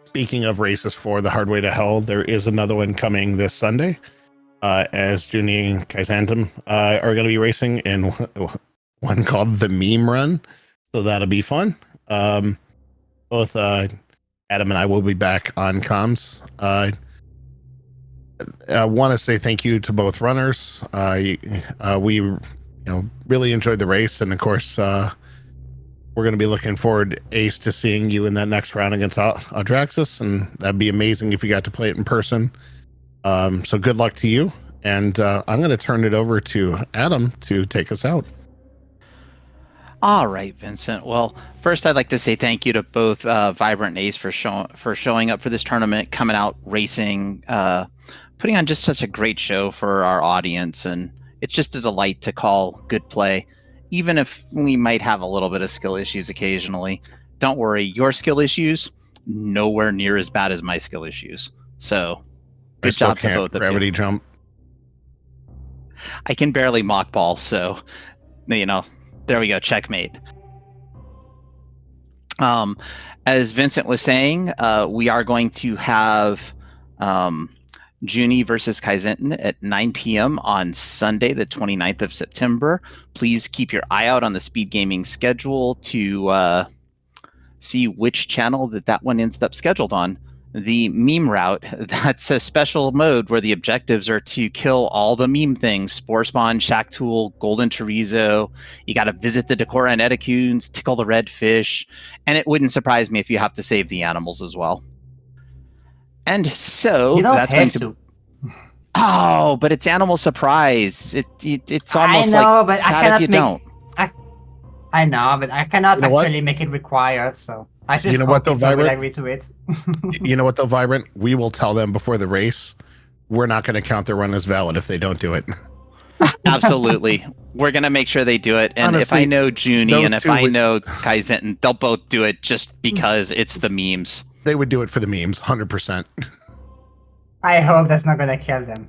Speaking of races for the Hardway to Hell, there is another one coming this Sunday. As Junie and Kaisantum are going to be racing in one called the Meme Run, so that'll be fun. Both Adam and I will be back on comms. I want to say thank you to both runners. We really enjoyed the race, and of course we're going to be looking forward, Ace, to seeing you in that next round against Audraxis, and that'd be amazing if you got to play it in person. So good luck to you, and I'm going to turn it over to Adam to take us out. All right, Vincent. Well, first I'd like to say thank you to both Vibrant and Ace for showing up for this tournament, coming out racing, putting on just such a great show for our audience, and it's just a delight to call good play, even if we might have a little bit of skill issues occasionally. Don't worry, your skill issues nowhere near as bad as my skill issues. So, I good still job to can't both of gravity you. jump. I can barely mock ball, so there we go, checkmate. As Vincent was saying, we are going to have Junie versus Kaizentin at 9 p.m. on Sunday, the 29th of September. Please keep your eye out on the SpeedGaming schedule to see which channel that one ends up scheduled on. The meme route, that's a special mode where the objectives are to kill all the meme things: Spore Spawn, Shack Tool, Golden Chorizo. You got to visit the Decora and Eticunes, tickle the red fish, and it wouldn't surprise me if you have to save the animals as well. And so You don't that's going have to. Oh, but it's animal surprise. It's almost I know, like but it's I sad cannot if you make. don't. I know, but I cannot You know what? actually make it required. So I just You know hope what, though, people will Vibrant? agree to it. You know what, though, Vibrant? We will tell them before the race. We're not going to count their run as valid if they don't do it. Absolutely. We're going to make sure they do it. And if Honestly, I know Junie those and if two I would- know Kaizentin, they'll both do it just because it's the memes. They would do it for the memes, 100%. I hope that's not gonna kill them.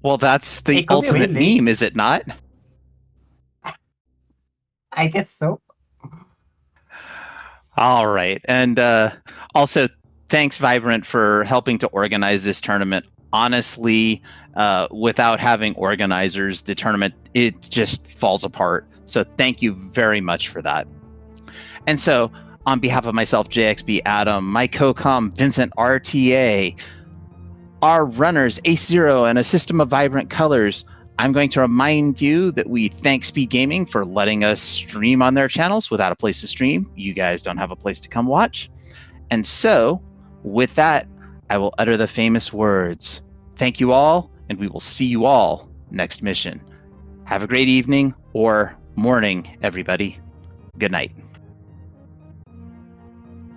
Well, that's the It could be ultimate really. meme, is it not? I guess so. All right. And also, thanks, Vibrant, for helping to organize this tournament. Honestly, without having organizers, the tournament, it just falls apart. So thank you very much for that. And so, on behalf of myself, JXB Adam, my co-com, Vincent RTA, our runners, AceZer0 and a system of vibrant colors, I'm going to remind you that we thank SpeedGaming for letting us stream on their channels. Without a place to stream, you guys don't have a place to come watch. And so, with that, I will utter the famous words. Thank you all, and we will see you all next mission. Have a great evening or morning, everybody. Good night.